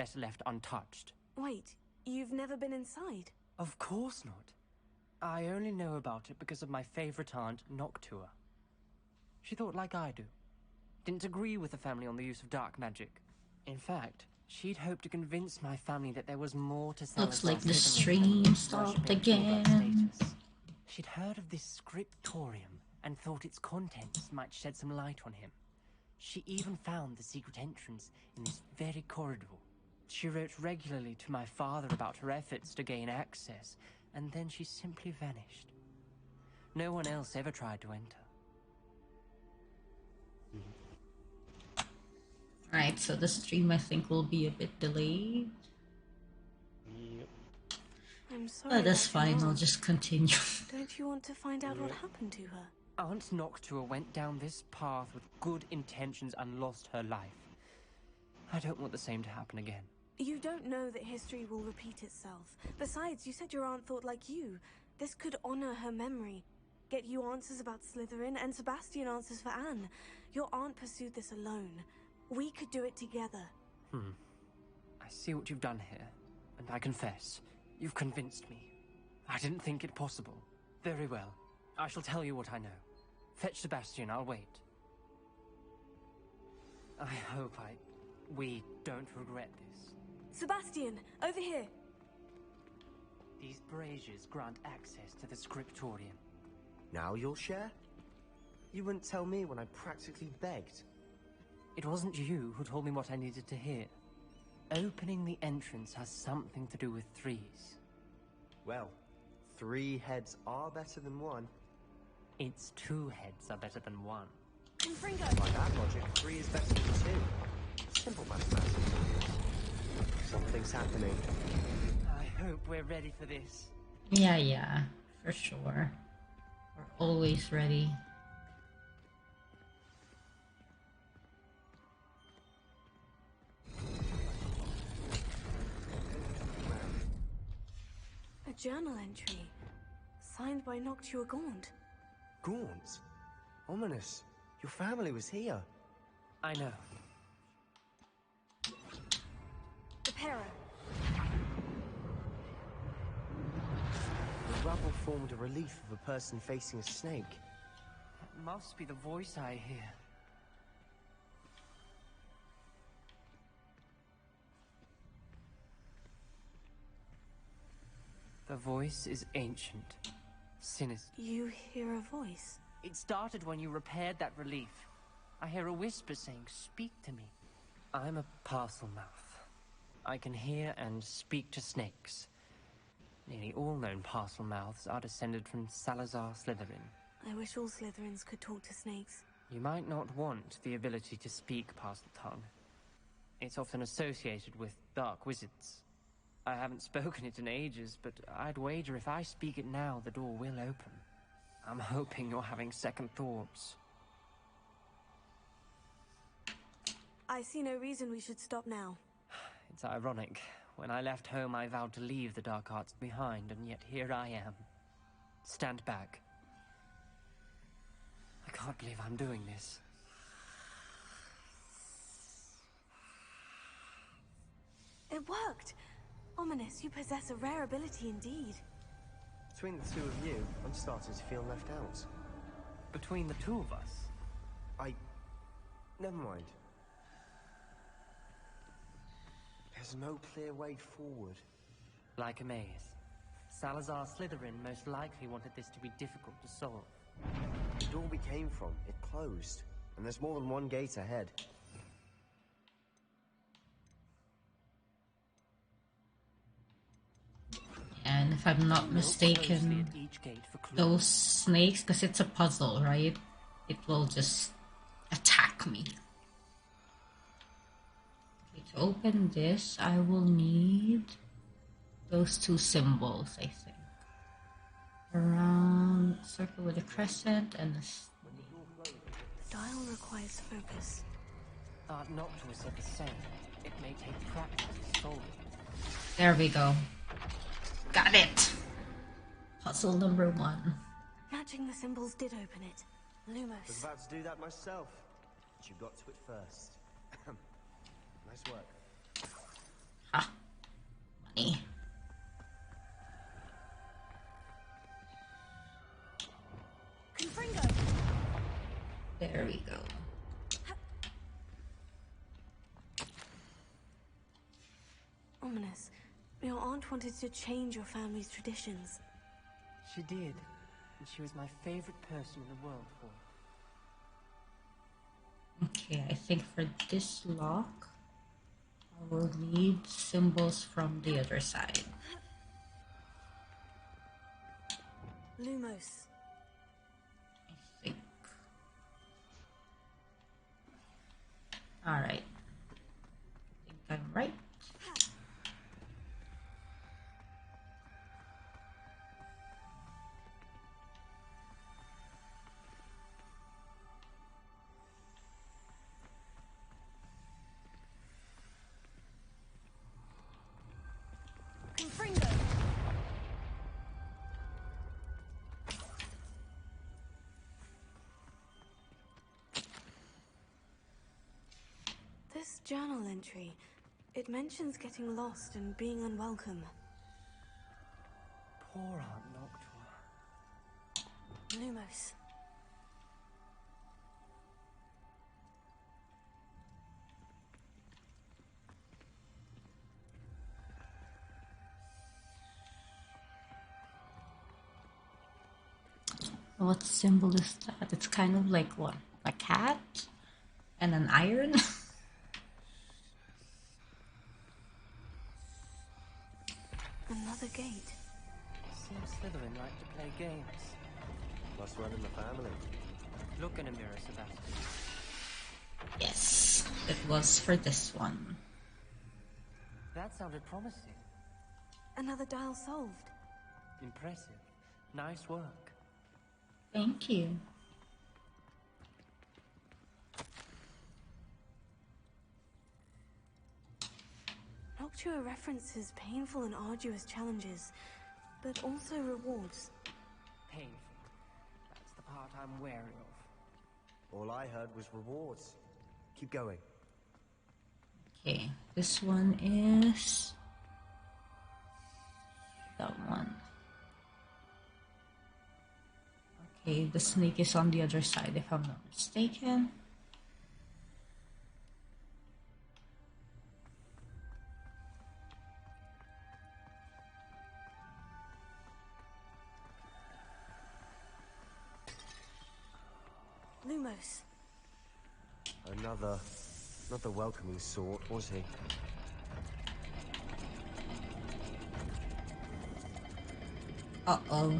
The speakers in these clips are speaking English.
best left untouched. Wait, you've never been inside? Of course not. I only know about it because of my favorite aunt, Noctua. She thought like I do. Didn't agree with the family on the use of dark magic. In fact, she'd hoped to convince my family that there was more to Salazar. Looks like the Slytherin stream than stopped worshipping Hogwarts again. status. She'd heard of this scriptorium and thought its contents might shed some light on him. She even found the secret entrance in this very corridor. She wrote regularly to my father about her efforts to gain access, and then she simply vanished. No one else ever tried to enter. Alright, so the stream I think will be a bit delayed. Yep. I'm sorry. But that's about your fine, I'll aunt. just continue. Don't you want to find out what happened to her? Aunt Noctua went down this path with good intentions and lost her life. I don't want the same to happen again. You don't know that history will repeat itself. Besides, you said your aunt thought like you. This could honor her memory. Get you answers about Slytherin, and Sebastian answers for Anne. Your aunt pursued this alone. We could do it together. I see what you've done here, and I confess, you've convinced me. I didn't think it possible. Very well. I shall tell you what I know. Fetch Sebastian, I'll wait. I hope we don't regret this. Sebastian, over here. These braziers grant access to the scriptorium. Now you'll share? You wouldn't tell me when I practically begged. It wasn't you who told me what I needed to hear. Opening the entrance has something to do with threes. Well, 3 heads are better than 1. It's 2 heads are better than 1. Confringo. By that logic, 3 is better than 2. Simple mathematics. Something's happening. I hope we're ready for this. Yeah, for sure. We're always ready. A journal entry. Signed by Noctua Gaunt. Gaunt? Ominous. Your family was here. I know. Reparo. The rubble formed a relief of a person facing a snake. It must be the voice I hear. The voice is ancient, sinister. You hear a voice. It started when you repaired that relief. I hear a whisper saying, "Speak to me." I'm a parcel mouth. I can hear and speak to snakes. Nearly all known parcel mouths are descended from Salazar Slytherin. I wish all Slytherins could talk to snakes. You might not want the ability to speak parcel tongue. It's often associated with dark wizards. I haven't spoken it in ages, but I'd wager if I speak it now, the door will open. I'm hoping you're having second thoughts. I see no reason we should stop now. It's ironic. When I left home, I vowed to leave the dark arts behind, and yet here I am. Stand back. I can't believe I'm doing this. It worked! Ominous, you possess a rare ability indeed. Between the 2 of you, I'm starting to feel left out. Between the 2 of us. Never mind. There's no clear way forward. Like a maze. Salazar Slytherin most likely wanted this to be difficult to solve. The door we came from, it closed. And there's more than 1 gate ahead. And if I'm not mistaken, Each gate for clues. those snakes, because it's a puzzle, right? It will just attack me. Okay, to open this, I will need those 2 symbols, I think. Around a circle with a crescent and a The dial requires focus. Aunt Noctua said the same. It may take practice to solve it. There we go. Got it! Puzzle number 1. Matching the symbols did open it. I was Lumos. about to do that myself, but you got to it first. Nice work. There we go. Ominous. Your aunt wanted to change your family's traditions. She did, and she was my favorite person in the world for it. Okay, I think for this lock, I will need symbols from the other side. Lumos. I think. Alright. I think I'm right. Confringo. This journal entry, it mentions getting lost and being unwelcome. Poor Aunt Noctua. Lumos. What symbol is that? It's kind of like what? A cat? And an iron? Another gate. Seems Slytherin like to play games. Must run in the family. Look in a mirror, Sebastian. Yes, it was for this one. That sounded promising. Another dial solved. Impressive. Nice work. Thank you. Noctua references painful and arduous challenges, but also rewards. Painful. That's the part I'm wary of. All I heard was rewards. Keep going. Okay, this one is that one. Okay, the snake is on the other side if I'm not mistaken. Lumos. Not the welcoming sort, was he? Uh-oh.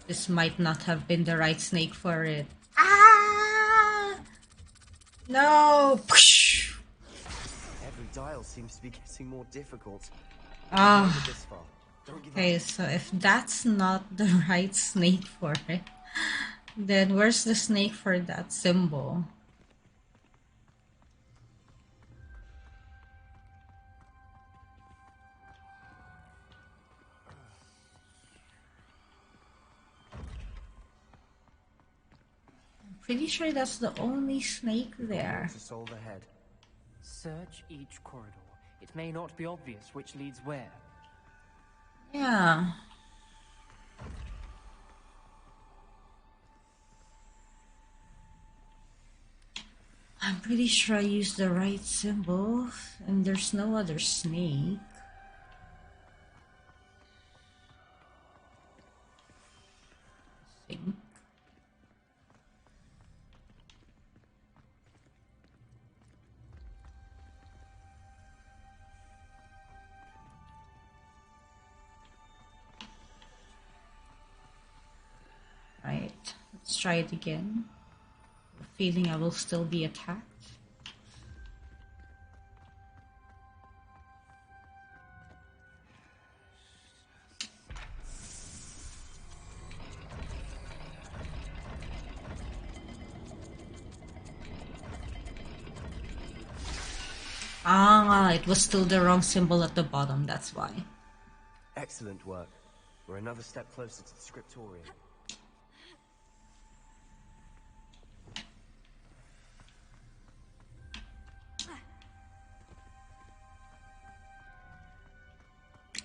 This might not have been the right snake for it. Ah! No! Every dial seems to be getting more difficult. Ah. Made it this far. Don't give Okay, up. so if that's not the right snake for it, then where's the snake for that symbol? Pretty sure that's the only snake there. To solve ahead. Search each corridor. It may not be obvious which leads where. Yeah. I'm pretty sure I used the right symbol, and there's no other snake. I think. Right, let's try it again. Feeling I will still be attacked. Ah, it was still the wrong symbol at the bottom, that's why. Excellent work. We're another step closer to the scriptorium.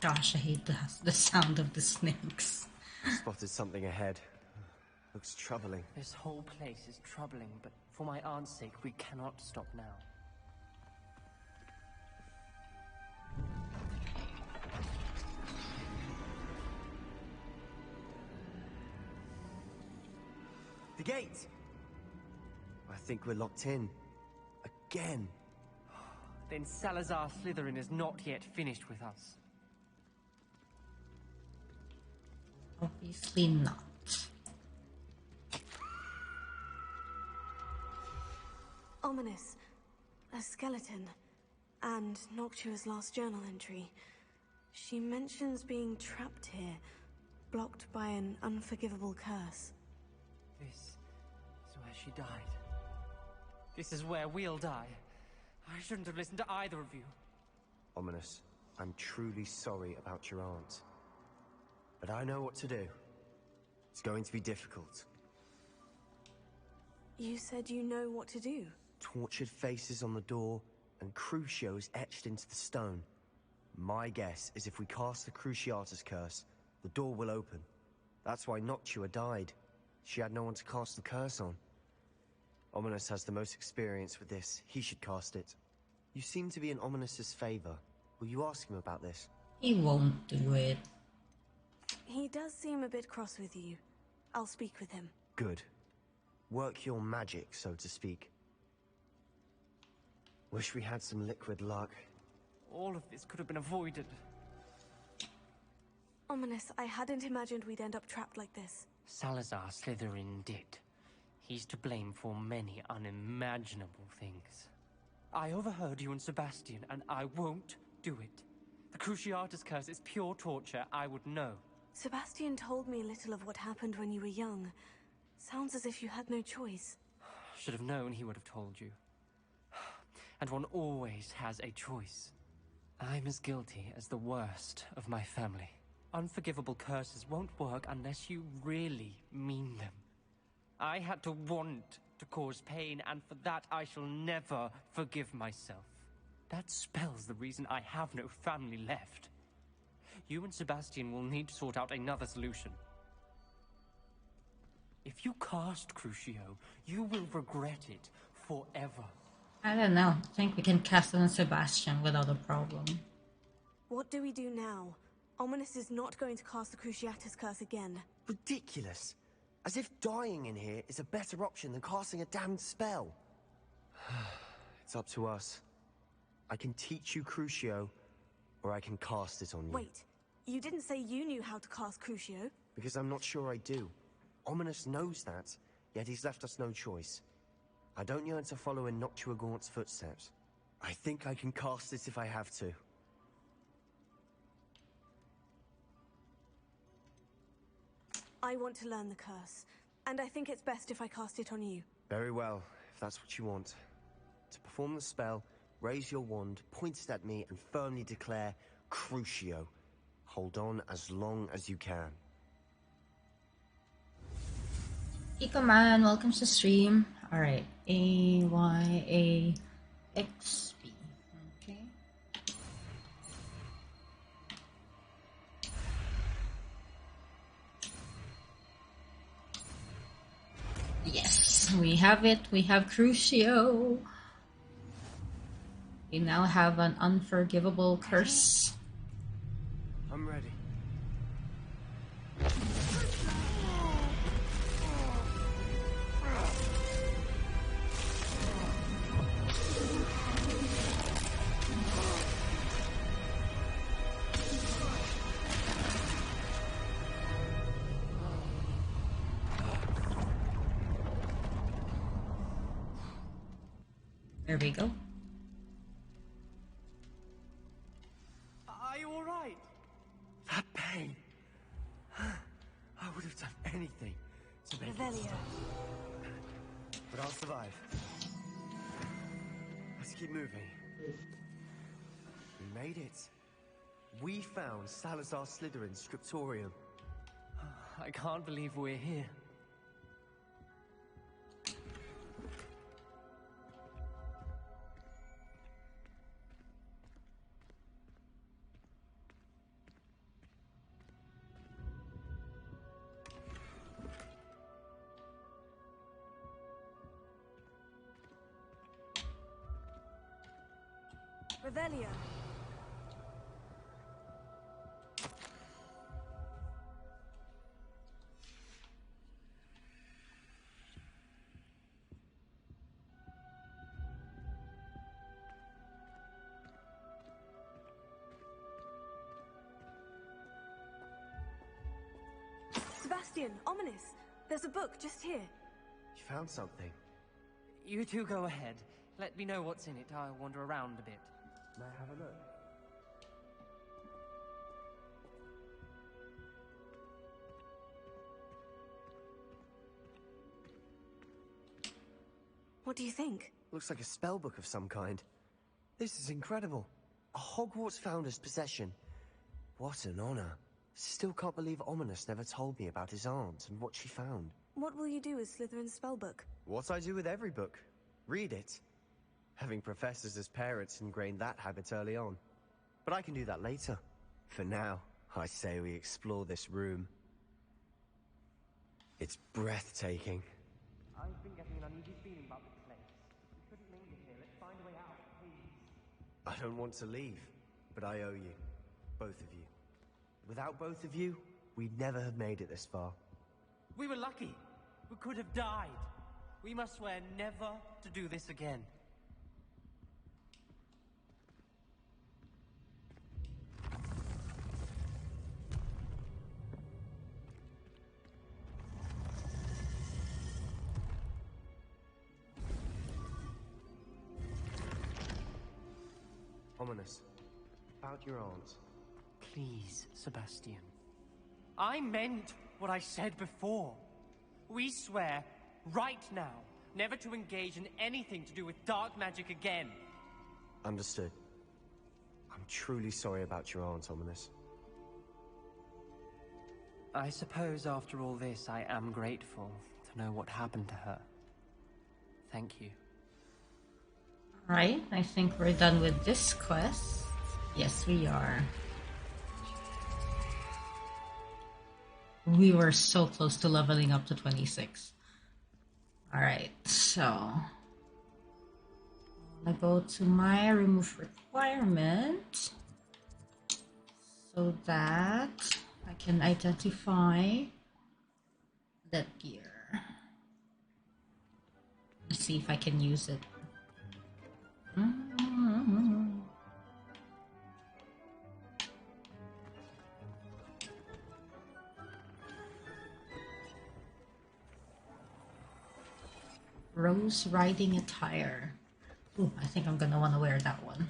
Gosh, I hate the sound of the snakes. Spotted something ahead. Looks troubling. This whole place is troubling, but for my aunt's sake, we cannot stop now. The gate! I think we're locked in. Again. Then Salazar Slytherin is not yet finished with us. Obviously not. Ominous. A skeleton. And Noctua's last journal entry. She mentions being trapped here, blocked by an unforgivable curse. This is where she died. This is where we'll die. I shouldn't have listened to either of you. Ominous, I'm truly sorry about your aunt. But I know what to do. It's going to be difficult. You said you know what to do. Tortured faces on the door, and Crucio is etched into the stone. My guess is if we cast the Cruciatus curse, the door will open. That's why Noctua died. She had no one to cast the curse on. Ominous has the most experience with this. He should cast it. You seem to be in Ominous's favor. Will you ask him about this? He won't do it. He does seem a bit cross with you. I'll speak with him. Good. Work your magic, so to speak. Wish we had some liquid luck. All of this could have been avoided. Ominous, I hadn't imagined we'd end up trapped like this. Salazar Slytherin did. He's to blame for many unimaginable things. I overheard you and Sebastian, and I won't do it. The Cruciatus curse is pure torture, I would know. Sebastian told me little of what happened when you were young. Sounds as if you had no choice. Should have known he would have told you. And one always has a choice. I'm as guilty as the worst of my family. Unforgivable curses won't work unless you really mean them. I had to want to cause pain, and for that I shall never forgive myself. That spells the reason I have no family left. You and Sebastian will need to sort out another solution. If you cast Crucio, you will regret it forever. I don't know. I think we can cast on Sebastian without a problem. What do we do now? Ominous is not going to cast the Cruciatus curse again. Ridiculous. As if dying in here is a better option than casting a damned spell. It's up to us. I can teach you Crucio, or I can cast it on you. Wait, you didn't say you knew how to cast Crucio? Because I'm not sure I do. Ominous knows that, yet he's left us no choice. I don't yearn to follow in Noctua Gaunt's footsteps. I think I can cast it if I have to. I want to learn the curse, and I think it's best if I cast it on you. Very well, if that's what you want. To perform the spell, raise your wand, point it at me, and firmly declare Crucio. Hold on as long as you can. Iko man, welcome to stream. Alright, AYAXP. Okay. Yes, we have it. We have Crucio. We now have an unforgivable curse. I'm ready. There we go. Are you all right? That pain. I would have done anything to make it Revelio. stop. But I'll survive. Let's keep moving. We made it. We found Salazar Slytherin's scriptorium. I can't believe we're here. Revelio. Sebastian, ominous. There's a book just here. You found something. You two go ahead. Let me know what's in it. I'll wander around a bit. May I have a look? What do you think? Looks like a spell book of some kind. This is incredible. A Hogwarts founder's possession. What an honor. Still can't believe Ominous never told me about his aunt and what she found. What will you do with Slytherin's spellbook? What I do with every book. Read it. Having professors as parents ingrained that habit early on. But I can do that later. For now, I say we explore this room. It's breathtaking. I've been getting an uneasy feeling about this place. We shouldn't linger here. Let's find a way out, please. I don't want to leave, but I owe you. Both of you. Without both of you, we'd never have made it this far. We were lucky. We could have died. We must swear never to do this again. Ominous. About your aunt. Please, Sebastian. I meant what I said before. We swear, right now, never to engage in anything to do with dark magic again. Understood. I'm truly sorry about your aunt, Ominous. I suppose after all this, I am grateful to know what happened to her. Thank you. Right, I think we're done with this quest. Yes, we are. We were so close to leveling up to 26. Alright, so I go to my remove requirement so that I can identify that gear. Let's see if I can use it. Rose riding attire. Ooh, I think I'm gonna want to wear that one.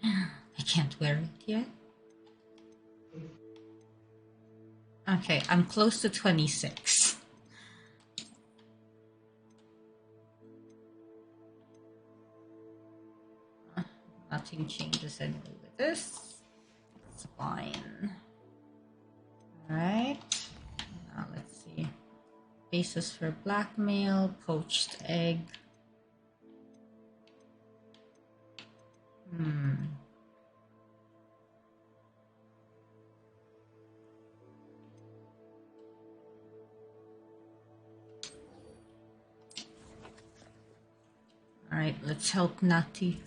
I can't wear it yet. Okay, I'm close to 26. Nothing changes anyway with this. It's fine. Alright. Now let's see. Basis for blackmail, poached egg. Alright, let's help Natty.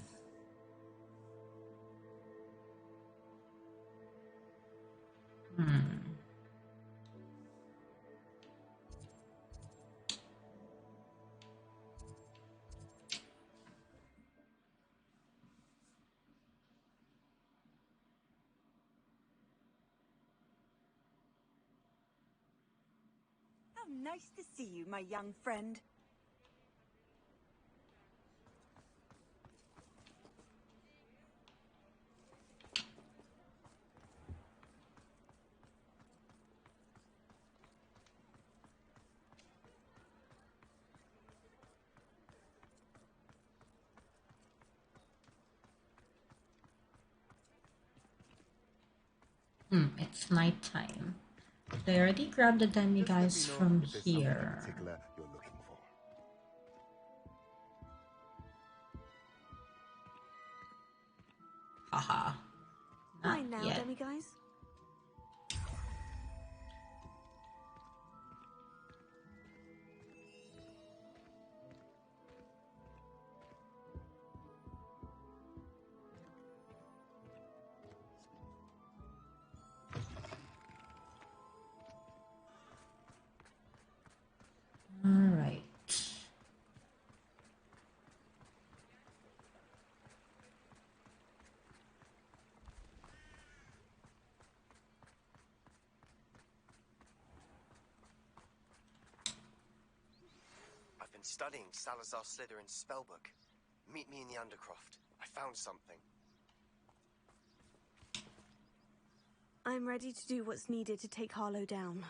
How nice to see you, my young friend. It's nighttime. They already grabbed the demi-guys from here. Particular you're looking for. Haha. Fine Not now, yet. demi guys. been studying Salazar Slytherin's spellbook. Meet me in the Undercroft. I found something. I'm ready to do what's needed to take Harlow down.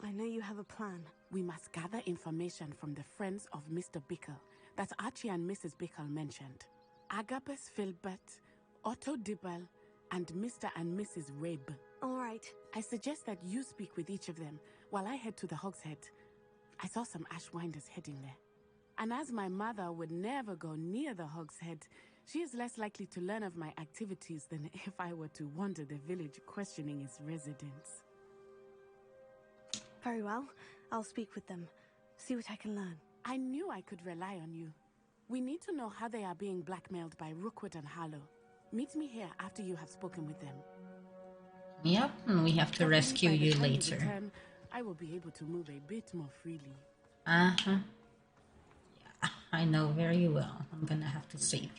I know you have a plan. We must gather information from the friends of Mr. Bickle that Archie and Mrs. Bickle mentioned. Agabus Filbert, Otto Dibble, and Mr. and Mrs. Rabe. All right. I suggest that you speak with each of them while I head to the Hogshead. I saw some Ashwinders heading there. And as my mother would never go near the Hogshead, she is less likely to learn of my activities than if I were to wander the village questioning its residents. Very well. I'll speak with them. See what I can learn. I knew I could rely on you. We need to know how they are being blackmailed by Rookwood and Harlow. Meet me here after you have spoken with them. Yep, and we have to rescue By the you time later. return, I will be able to move a bit more freely. Uh-huh. Yeah, I know very well. I'm gonna have to save you.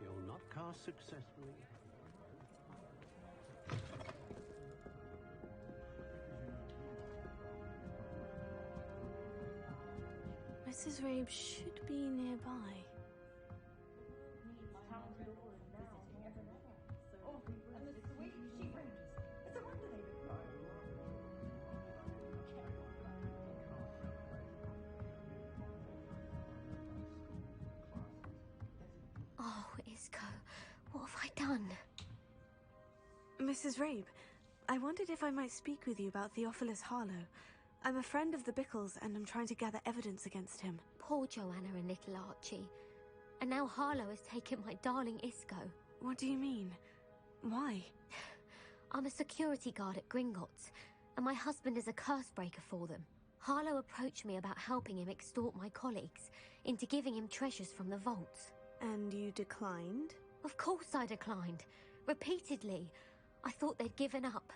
You'll not cast successfully. Mrs. Rabe should be nearby. Oh, Isco, what have I done? Mrs. Rabe, I wondered if I might speak with you about Theophilus Harlow. I'm a friend of the Bickles, and I'm trying to gather evidence against him. Poor Joanna and little Archie. And now Harlow has taken my darling Isco. What do you mean? Why? I'm a security guard at Gringotts, and my husband is a curse breaker for them. Harlow approached me about helping him extort my colleagues into giving him treasures from the vaults. And you declined? Of course I declined. Repeatedly. I thought they'd given up,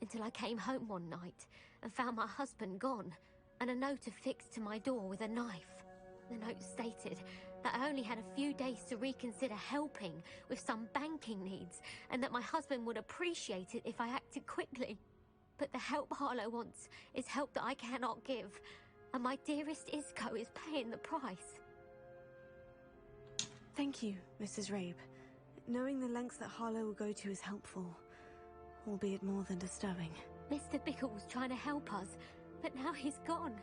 until I came home one night and found my husband gone, and a note affixed to my door with a knife. The note stated that I only had a few days to reconsider helping with some banking needs, and that my husband would appreciate it if I acted quickly. But the help Harlow wants is help that I cannot give, and my dearest Isco is paying the price. Thank you, Mrs. Rabe. Knowing the lengths that Harlow will go to is helpful, albeit more than disturbing. Mr. Bickle was trying to help us, but now he's gone.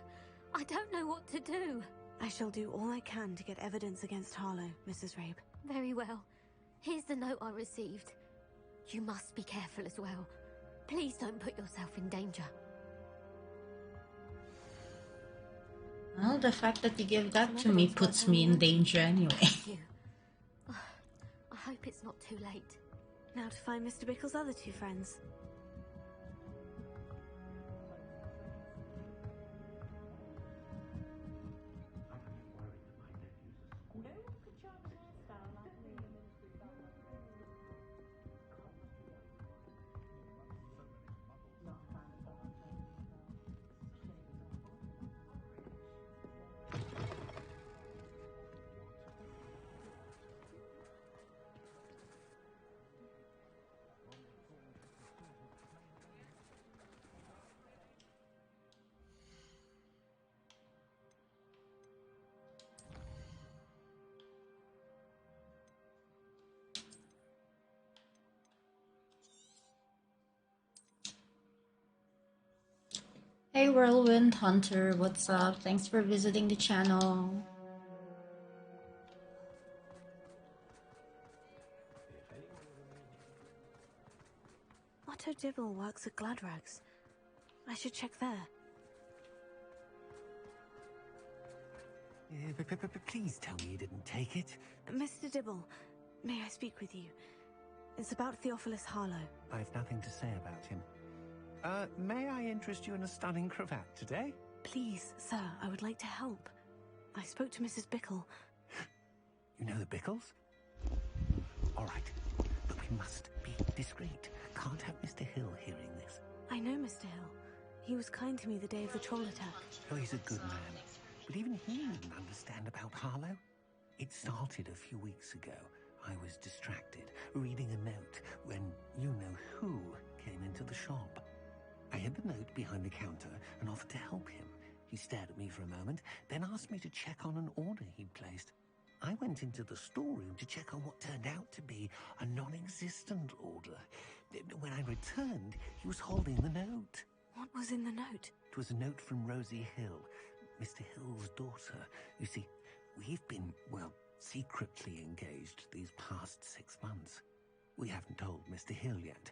I don't know what to do. I shall do all I can to get evidence against Harlow, Mrs. Rabe. Very well. Here's the note I received. You must be careful as well. Please don't put yourself in danger. Well, the fact that you give that to me puts me in danger anyway. Thank you. I hope it's not too late. Now to find Mr. Bickle's other two friends. Hey Whirlwind Hunter, what's up? Thanks for visiting the channel. Otto Dibble works at Gladrags. I should check there. Please tell me you didn't take it. Mr. Dibble, may I speak with you? It's about Theophilus Harlow. I've nothing to say about him. May I interest you in a stunning cravat today? Please, sir, I would like to help. I spoke to Mrs. Bickle. You know the Bickles? All right, but we must be discreet. Can't have Mr. Hill hearing this. I know Mr. Hill. He was kind to me the day of the troll attack. Oh, he's a good man. But even he didn't understand about Harlow. It started a few weeks ago. I was distracted, reading a note, when you-know-who came into the shop. I hid the note behind the counter and offered to help him. He stared at me for a moment, then asked me to check on an order he'd placed. I went into the storeroom to check on what turned out to be a non-existent order. When I returned, he was holding the note. What was in the note? It was a note from Rosie Hill, Mr. Hill's daughter. You see, we've been, well, secretly engaged these past 6 months. We haven't told Mr. Hill yet.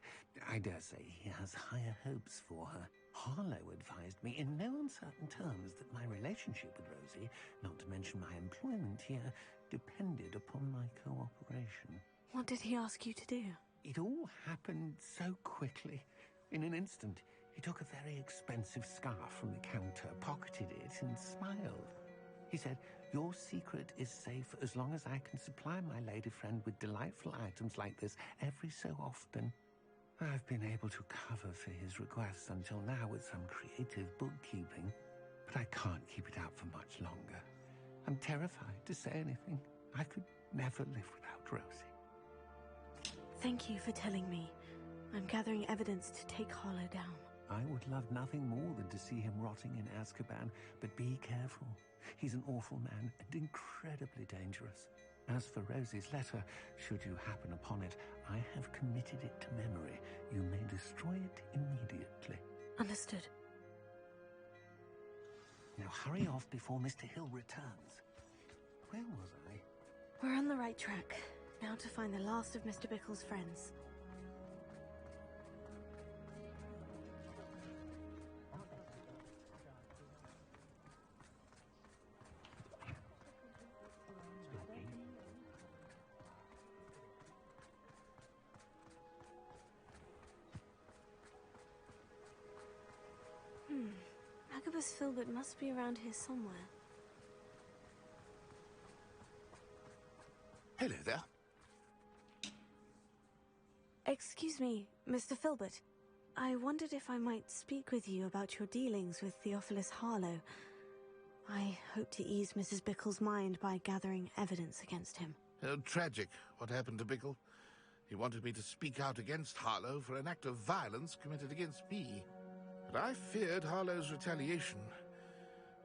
I dare say he has higher hopes for her. Harlow advised me in no uncertain terms that my relationship with Rosie, not to mention my employment here, depended upon my cooperation. What did he ask you to do? It all happened so quickly. In an instant, he took a very expensive scarf from the counter, pocketed it, and smiled. He said, "Your secret is safe as long as I can supply my lady friend with delightful items like this every so often." I've been able to cover for his requests until now with some creative bookkeeping, but I can't keep it out for much longer. I'm terrified to say anything. I could never live without Rosie. Thank you for telling me. I'm gathering evidence to take Harlow down. I would love nothing more than to see him rotting in Azkaban, but be careful. He's an awful man and incredibly dangerous. As for Rosie's letter, should you happen upon it, I have committed it to memory. You may destroy it immediately. Understood. Now hurry off before Mr. Hill returns. Where was I? We're on the right track. Now to find the last of Mr. Bickle's friends. Agabus Filbert must be around here somewhere. Hello there. Excuse me, Mr. Filbert. I wondered if I might speak with you about your dealings with Theophilus Harlow. I hope to ease Mrs. Bickle's mind by gathering evidence against him. Tragic, what happened to Bickle. He wanted me to speak out against Harlow for an act of violence committed against me. But I feared Harlow's retaliation,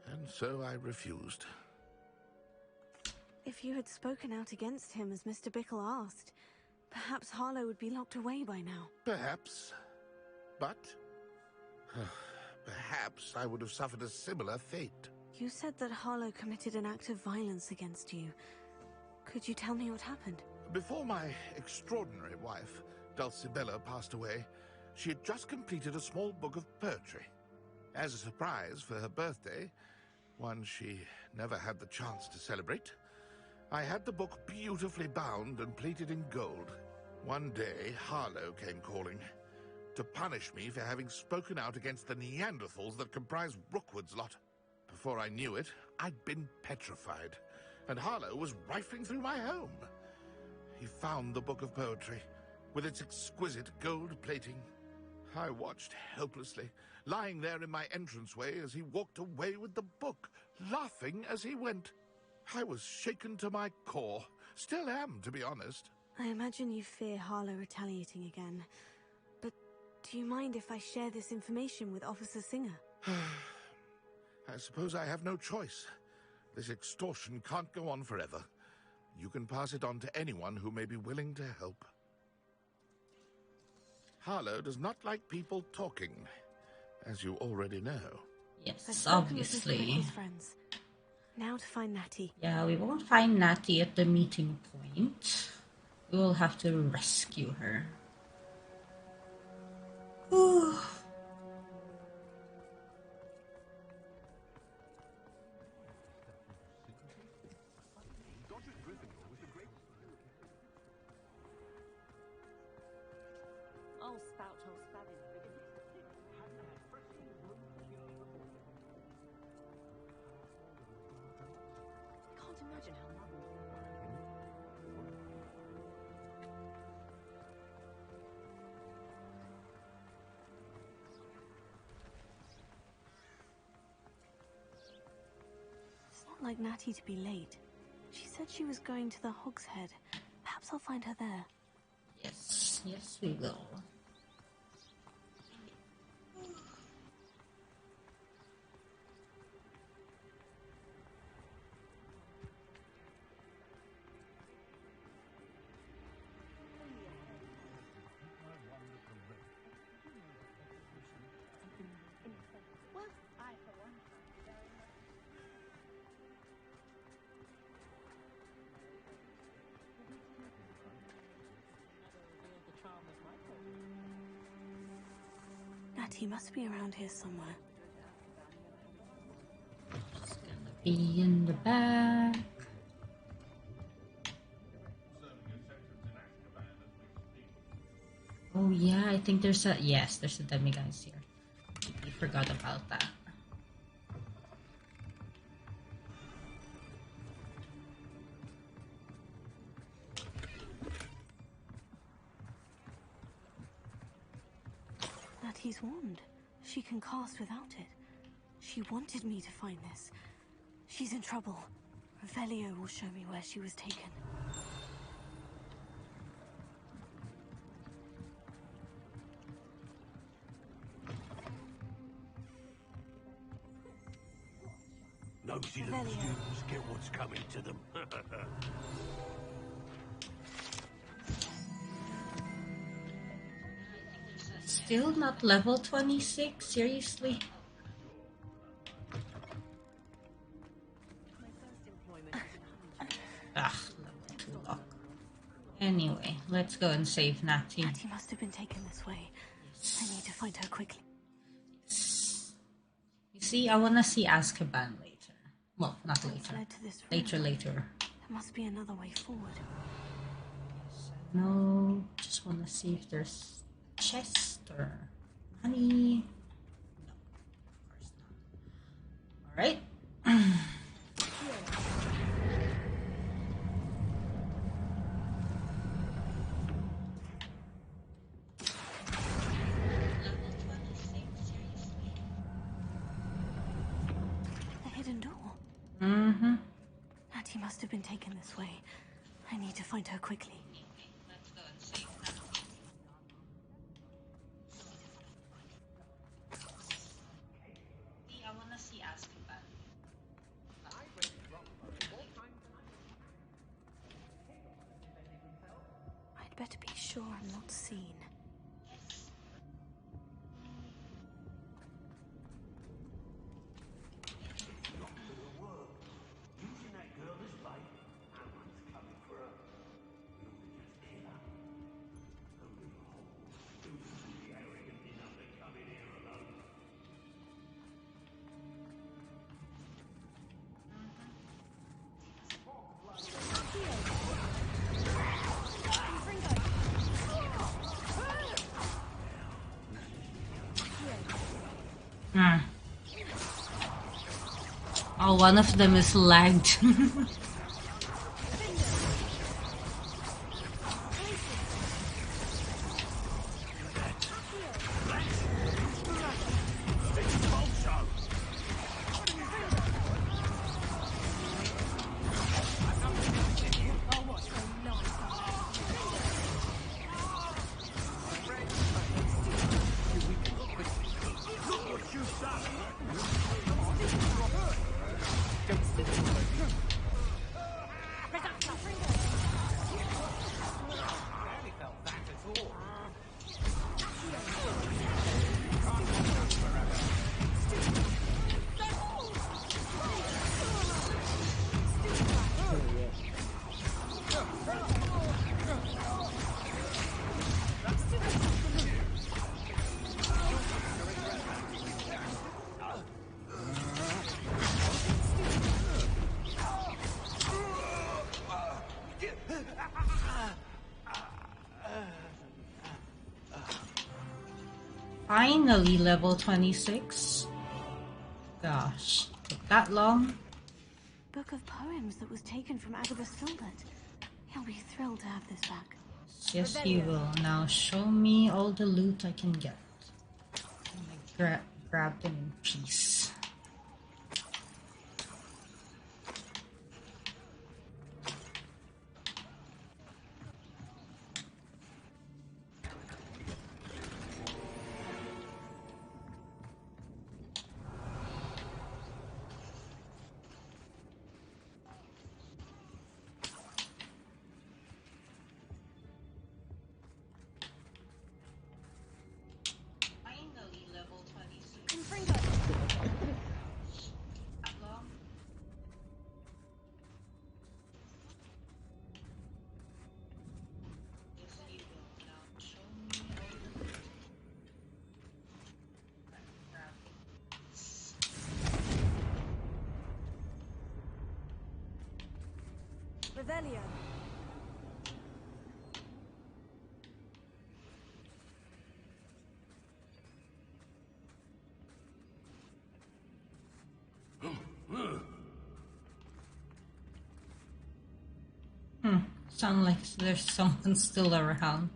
and so I refused. If you had spoken out against him as Mr. Bickle asked, perhaps Harlow would be locked away by now. Perhaps. But perhaps I would have suffered a similar fate. You said that Harlow committed an act of violence against you. Could you tell me what happened? Before my extraordinary wife, Dulcibella, passed away, she had just completed a small book of poetry. As a surprise for her birthday, one she never had the chance to celebrate, I had the book beautifully bound and plated in gold. One day, Harlow came calling to punish me for having spoken out against the Neanderthals that comprise Rookwood's lot. Before I knew it, I'd been petrified, and Harlow was rifling through my home. He found the book of poetry, with its exquisite gold plating. I watched helplessly, lying there in my entranceway as he walked away with the book, laughing as he went. I was shaken to my core. Still am, to be honest. I imagine you fear Harlow retaliating again. But do you mind if I share this information with Officer Singer? I suppose I have no choice. This extortion can't go on forever. You can pass it on to anyone who may be willing to help. Harlow does not like people talking, as you already know. Yes, obviously. Friends. Now to find Natty. Yeah, we won't find Natty at the meeting point. We will have to rescue her. Ooh. I'll spout her spabbing. Can't imagine how modern. like Natty to be late. She said she was going to the Hog's Head. Perhaps I'll find her there. Yes, yes we will. Natty must be around here somewhere. It's gonna be in the back. Oh yeah, I think there's a there's a demiguise here. I forgot about that. Natty's wand. She can cast without it. She wanted me to find this. She's in trouble. Revelio will show me where she was taken. Nosy little students get what's coming to them. Still not level 26? Seriously? Ah, level 2 lock. Anyway, let's go and save Natty. Natty must have been taken this way. I need to find her quickly. You see, I wanna see Azkaban later. Well, not later. Led to this room. Later. There must be another way forward. No, just wanna see if there's chest or money. No, of course not. Alright. The hidden door. Mm-hmm. Natty must have been taken this way. I need to find her quickly. Let's go and save Natty. I wanna see Azkaban. I'd better be sure I'm not seen. Oh, one of them is lagged. Finally, level 26. Gosh, took that long. Book of poems that was taken from Agabus Filbert. He'll be thrilled to have this back. Yes, he will. Now show me all the loot I can get. Grab them in peace. Revelio. Sound like there's someone still around.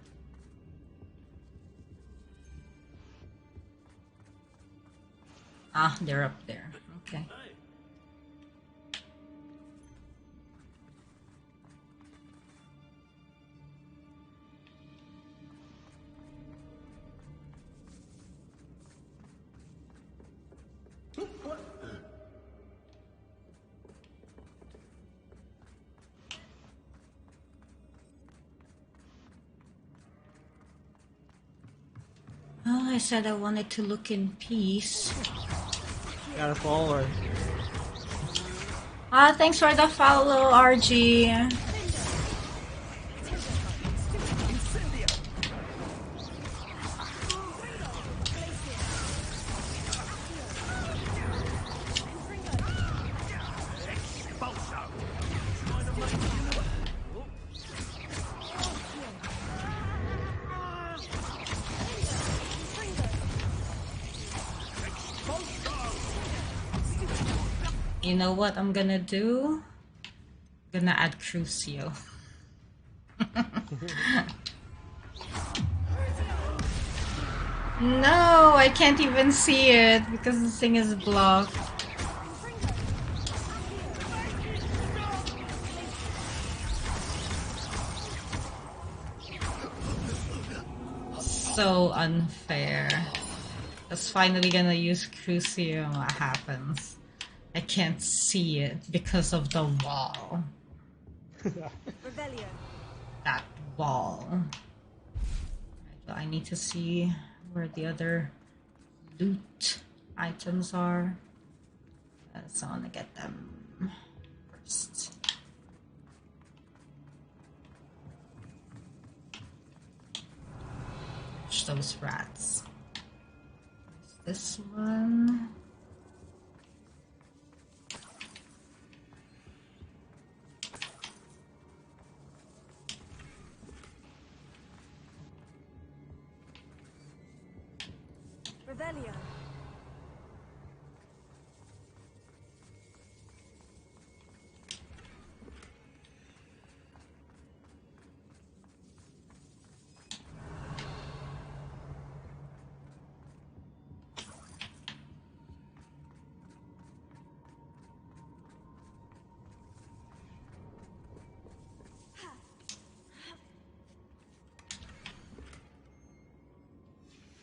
Ah, they're up there. Okay. Oh, I said I wanted to look in peace. Gotta follow her. Ah, thanks for the follow, RG. You know what I'm gonna do? I'm gonna add Crucio. No, I can't even see it because the thing is blocked. So unfair. That's finally gonna use Crucio. What happens? I can't see it because of the wall. That wall. Right, I need to see where the other loot items are. So I want to get them first. Watch those rats. There's this one. Revelio.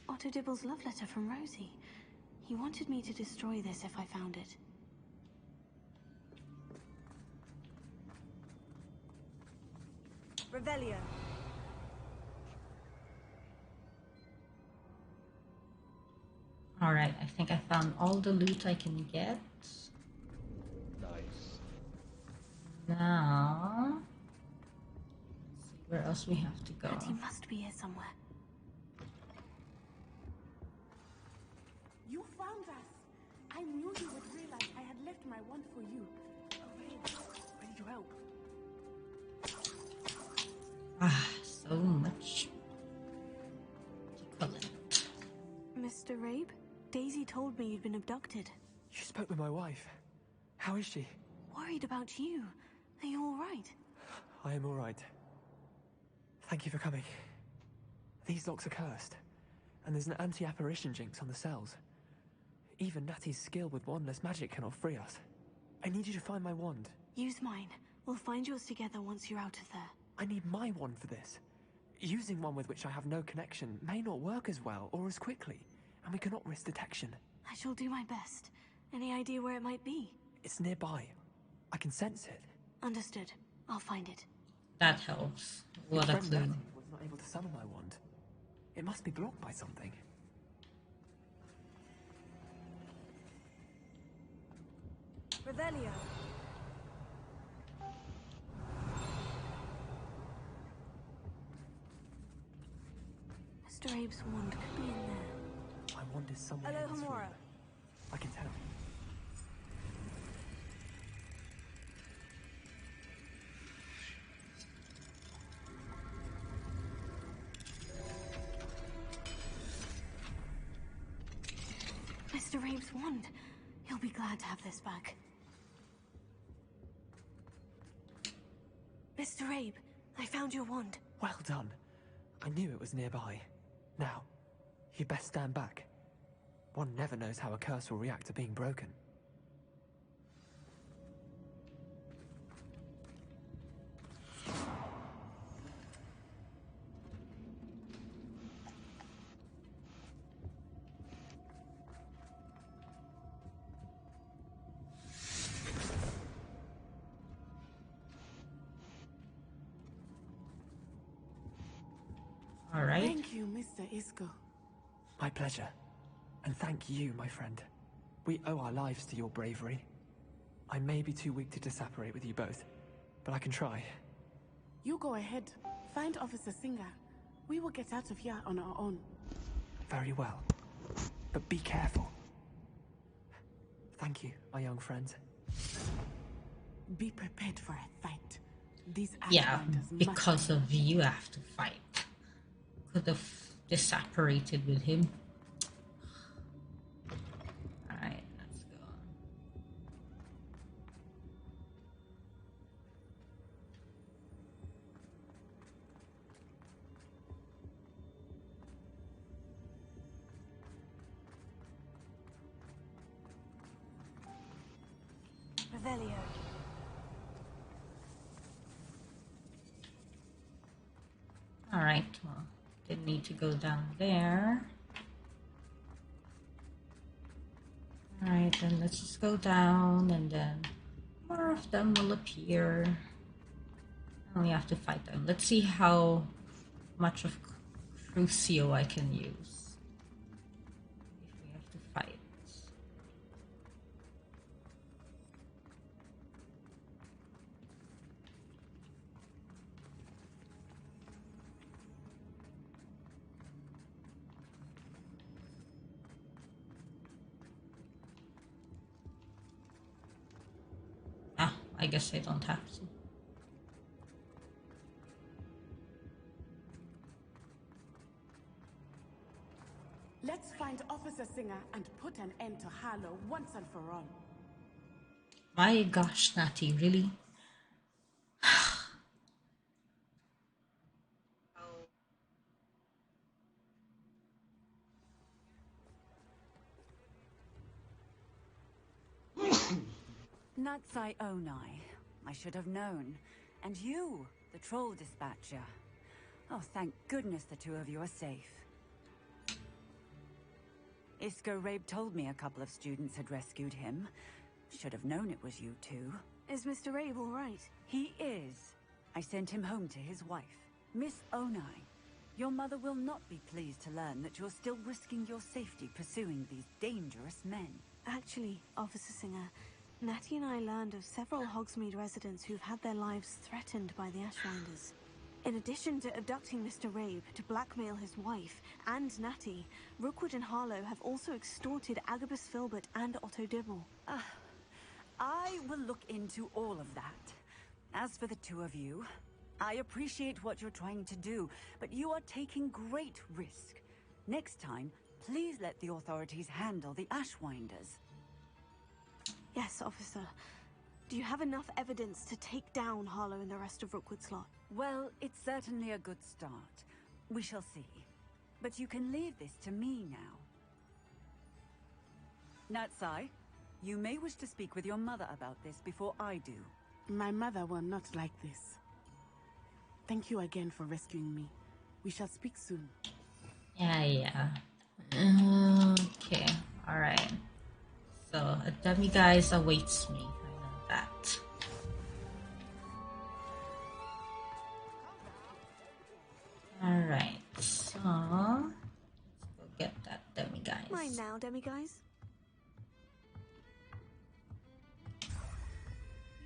Otto Dibble's love letter from Rosie. He wanted me to destroy this if I found it. Revelio. Alright, I think I found all the loot I can get. Nice. Now, let's see where else we have to go. He must be here somewhere. You found us. I knew you would realize I had left my wand for you. Ready to help. Ah, so much. Equivalent. Mr. Rabe, Daisy told me you'd been abducted. You spoke with my wife. How is she? Worried about you. Are you all right? I am all right. Thank you for coming. These locks are cursed, and there's an anti-apparition jinx on the cells. Even Natty's skill with wandless magic cannot free us. I need you to find my wand. Use mine. We'll find yours together once you're out of there. I need my wand for this. Using one with which I have no connection may not work as well or as quickly, and we cannot risk detection. I shall do my best. Any idea where it might be? It's nearby. I can sense it. Understood. I'll find it. That helps. What a Friend clue. Natty was not able to summon my wand. It must be blocked by something. Revelio. Mr. Abe's wand could be in there. My wand is somewhere in this room. Alohomora. I can tell. Mr. Rabe's wand. He'll be glad to have this back. Mr. Rabe, I found your wand. Well done. I knew it was nearby. Now, you best stand back. One never knows how a curse will react to being broken. All right. Thank you, Mr. Isco. My pleasure. And thank you, my friend. We owe our lives to your bravery. I may be too weak to disapparate with you both, but I can try. You go ahead. Find Officer Singer. We will get out of here on our own. Very well. But be careful. Thank you, my young friend. Be prepared for a fight. These Yeah, Ashwinders because of you have to fight. Could have disapparated with him. Alright, let's go. Revelio. Alright, well, didn't need to go down there. Alright, then let's just go down and then more of them will appear. And we have to fight them. Let's see how much of Crucio I can use. If we have to fight. I guess I don't have to. Let's find Officer Singer and put an end to Harlow once and for all. My gosh, Natty, really? Natsai Onai. I should have known. And you, the troll dispatcher. Oh, thank goodness the two of you are safe. Isco Rabe told me a couple of students had rescued him. Should have known it was you two. Is Mr. Rabe all right? He is. I sent him home to his wife. Miss Onai, your mother will not be pleased to learn that you're still risking your safety pursuing these dangerous men. Actually, Officer Singer, Natty and I learned of several Hogsmeade residents who've had their lives threatened by the Ashwinders. In addition to abducting Mr. Rabe to blackmail his wife and Natty, Rookwood and Harlow have also extorted Agabus Filbert and Otto Dibble. I will look into all of that. As for the two of you, I appreciate what you're trying to do, but you are taking great risk. Next time, please let the authorities handle the Ashwinders. Yes, officer. Do you have enough evidence to take down Harlow and the rest of Rookwood's lot? Well, it's certainly a good start. We shall see. But you can leave this to me now. Natsai, you may wish to speak with your mother about this before I do. My mother will not like this. Thank you again for rescuing me. We shall speak soon. Yeah. Okay, alright. So, a demiguise awaits me. I know that. Alright, so... let's go get that demiguise. Mine now, demiguise.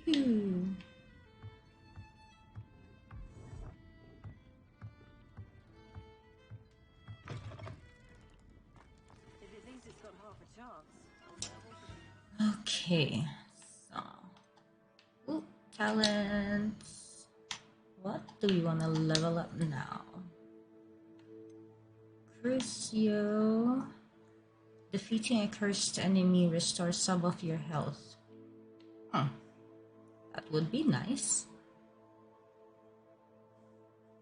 Phew. If it thinks it's got half a chance. Okay, so... ooh, talents. What do we want to level up now? Crucio. Defeating a cursed enemy restores some of your health. Huh. That would be nice.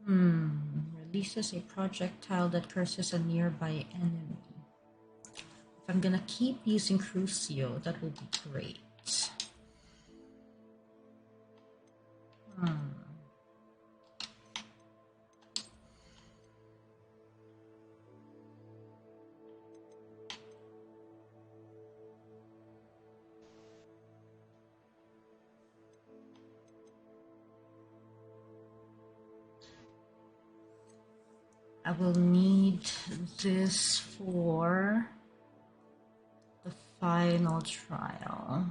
Releases a projectile that curses a nearby enemy. If I'm gonna keep using Crucio, that would be great. I will need this for the final trial.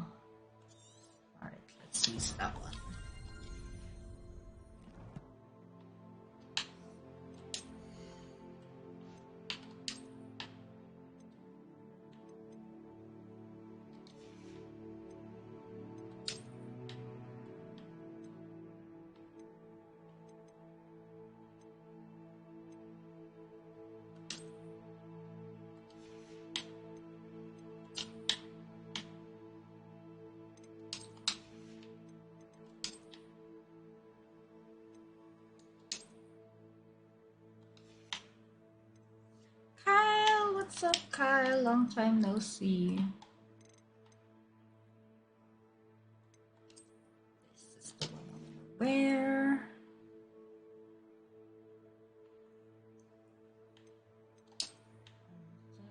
Alright, let's use that one. What's up, Kyle? Long time no see. This is the one over where?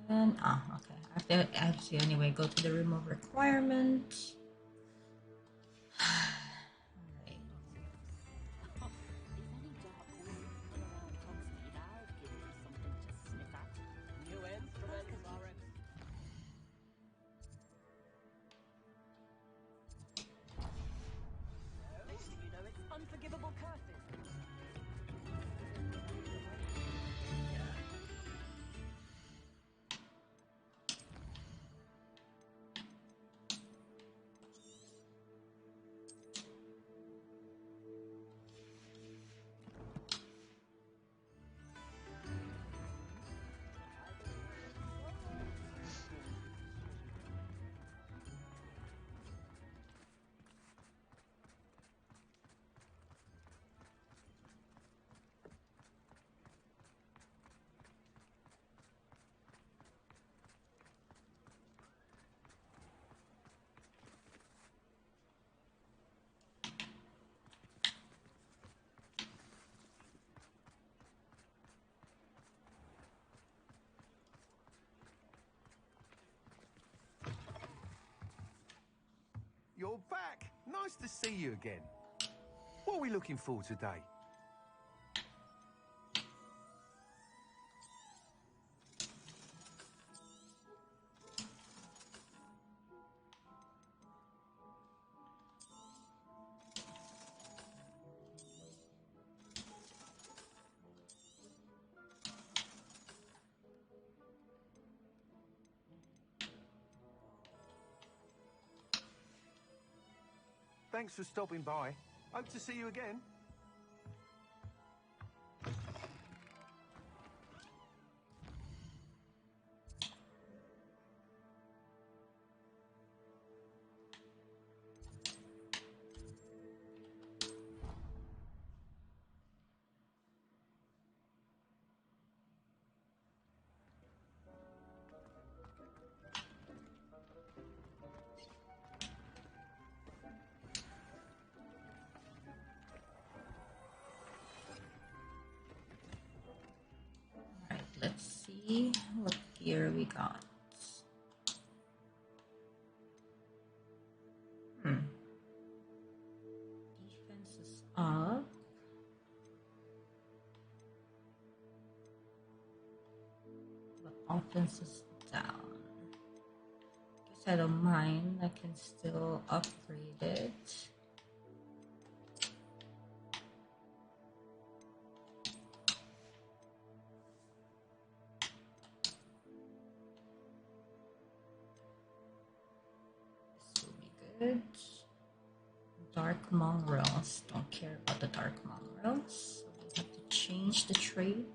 And okay. I have to anyway go to the room of requirement. You're back. Nice to see you again. What are we looking for today? Thanks for stopping by. Hope to see you again. Let's see what gear we got. Defense is up. But offense is down. Guess I don't mind. I can still upgrade it. Good. Dark mongrels. Don't care about the dark mongrels. So we have to change the trait.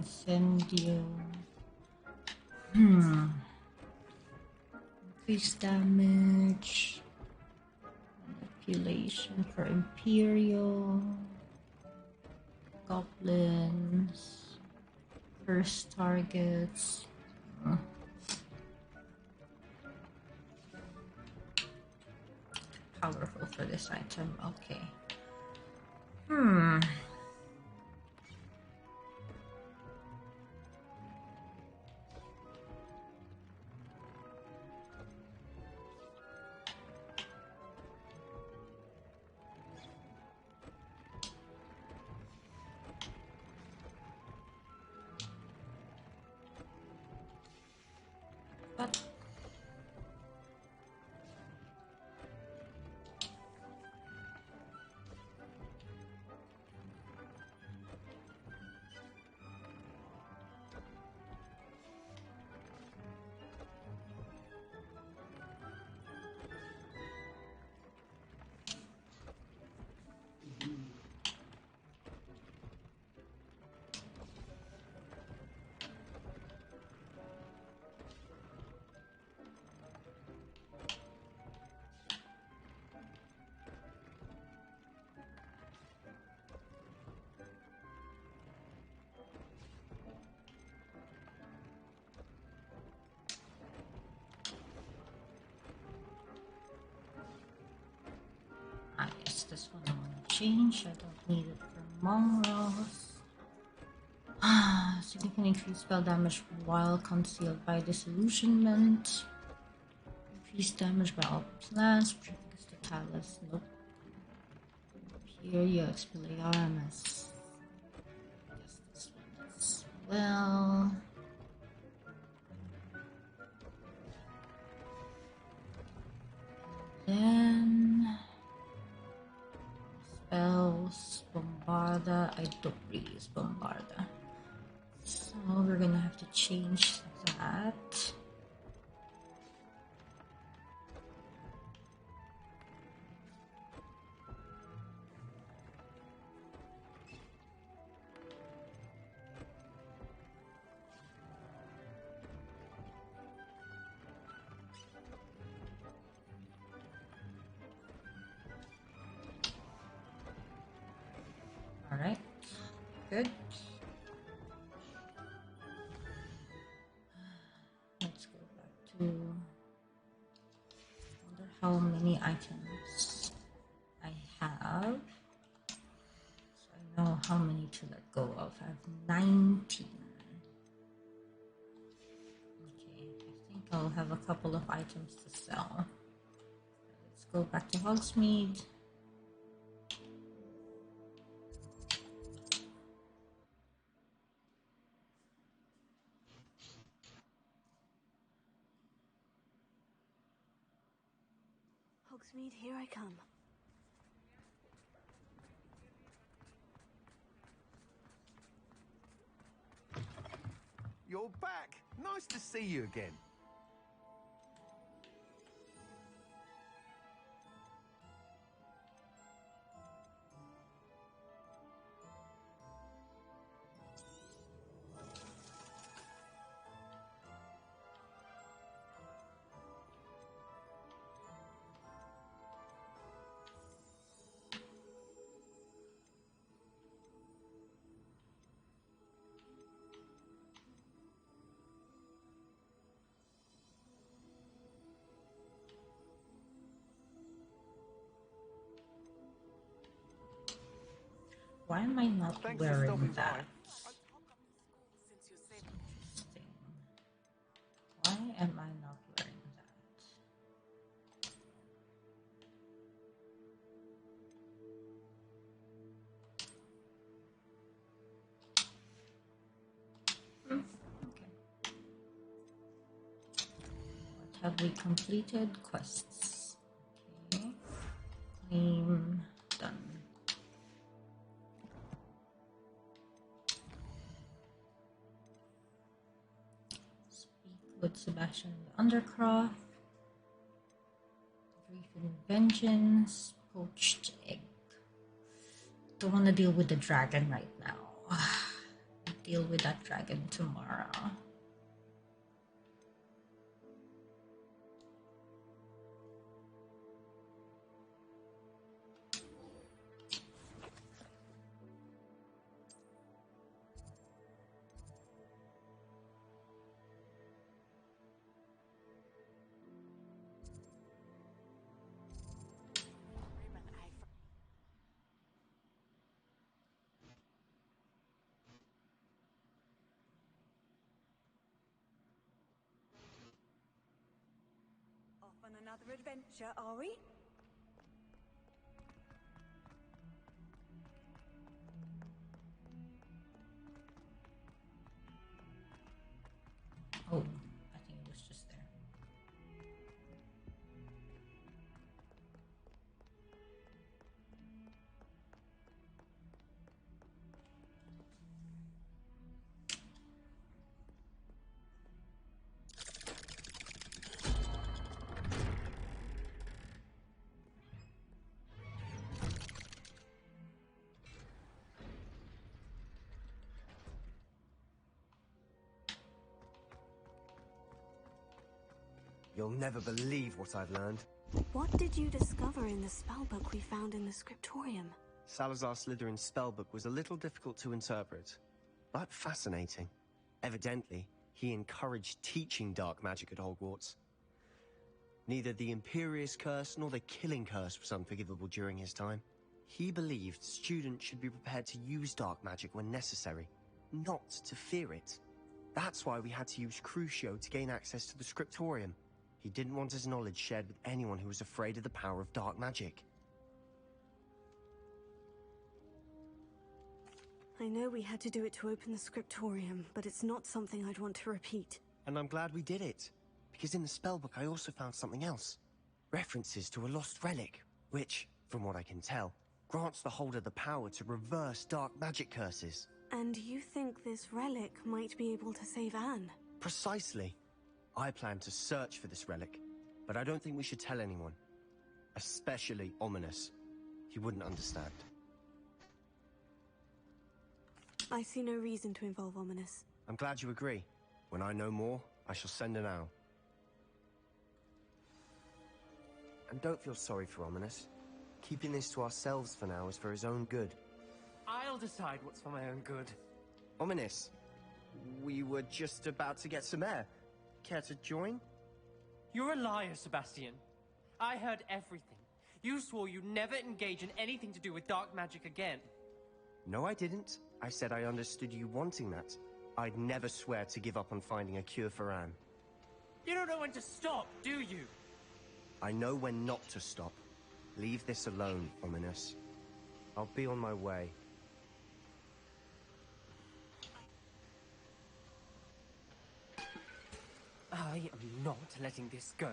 Incendio. Increase damage. Manipulation for Imperial. Goblins. First targets. Powerful for this item. Okay. But I guess this one I want to change. I don't need it for mongrels. Significant increased spell damage while concealed by disillusionment. Increased damage by all plants. Prefix to Palace. Nope. Imperio Expelliarmus. I guess this one as well. Then spells, Bombarda. I don't really use Bombarda, so we're gonna have to change that. Alright, good. Let's go back to... I wonder how many items I have. So I know how many to let go of. I have 19. Okay, I think I'll have a couple of items to sell. Let's go back to Hogsmeade. Hogsmeade, here I come. You're back! Nice to see you again. Why am I not wearing that? Interesting. Why am I not wearing that? Okay. What have we completed? Quests. Okay. Claim done. With Sebastian Undercroft, Grief and Vengeance, Poached Egg. Don't want to deal with the dragon right now. deal with that dragon tomorrow. Off on another adventure, are we? Oh, I think it was just there. You'll never believe what I've learned. What did you discover in the spellbook we found in the scriptorium? Salazar Slytherin's spellbook was a little difficult to interpret, but fascinating. Evidently, he encouraged teaching dark magic at Hogwarts. Neither the Imperious Curse nor the Killing Curse was unforgivable during his time. He believed students should be prepared to use dark magic when necessary, not to fear it. That's why we had to use Crucio to gain access to the scriptorium. He didn't want his knowledge shared with anyone who was afraid of the power of dark magic. I know we had to do it to open the scriptorium, but it's not something I'd want to repeat. And I'm glad we did it, because in the spellbook I also found something else. References to a lost relic, which, from what I can tell, grants the holder the power to reverse dark magic curses. And you think this relic might be able to save Anne? Precisely. I plan to search for this relic, but I don't think we should tell anyone. Especially Ominous. He wouldn't understand. I see no reason to involve Ominous. I'm glad you agree. When I know more, I shall send an owl. And don't feel sorry for Ominous. Keeping this to ourselves for now is for his own good. I'll decide what's for my own good. Ominous, we were just about to get some air. Care to join? You're a liar, Sebastian. I heard everything. You swore you'd never engage in anything to do with dark magic again. No, I didn't. I said I understood you wanting that. I'd never swear to give up on finding a cure for Anne. You don't know when to stop, do you? I know when not to stop. Leave this alone, Ominous. I'll be on my way. I am not letting this go.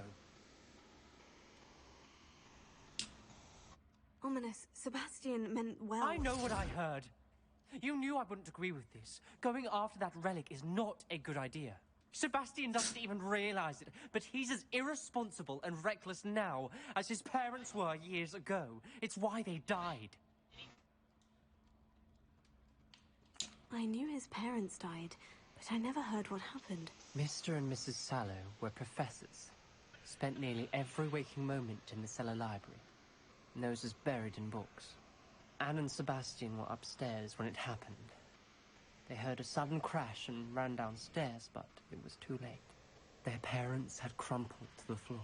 Ominous, Sebastian meant well. I know what I heard. You knew I wouldn't agree with this. Going after that relic is not a good idea. Sebastian doesn't even realize it, but he's as irresponsible and reckless now as his parents were years ago. It's why they died. I knew his parents died, but I never heard what happened. Mr. and Mrs. Sallow were professors. Spent nearly every waking moment in the cellar library. Noses buried in books. Anne and Sebastian were upstairs when it happened. They heard a sudden crash and ran downstairs, but it was too late. Their parents had crumpled to the floor.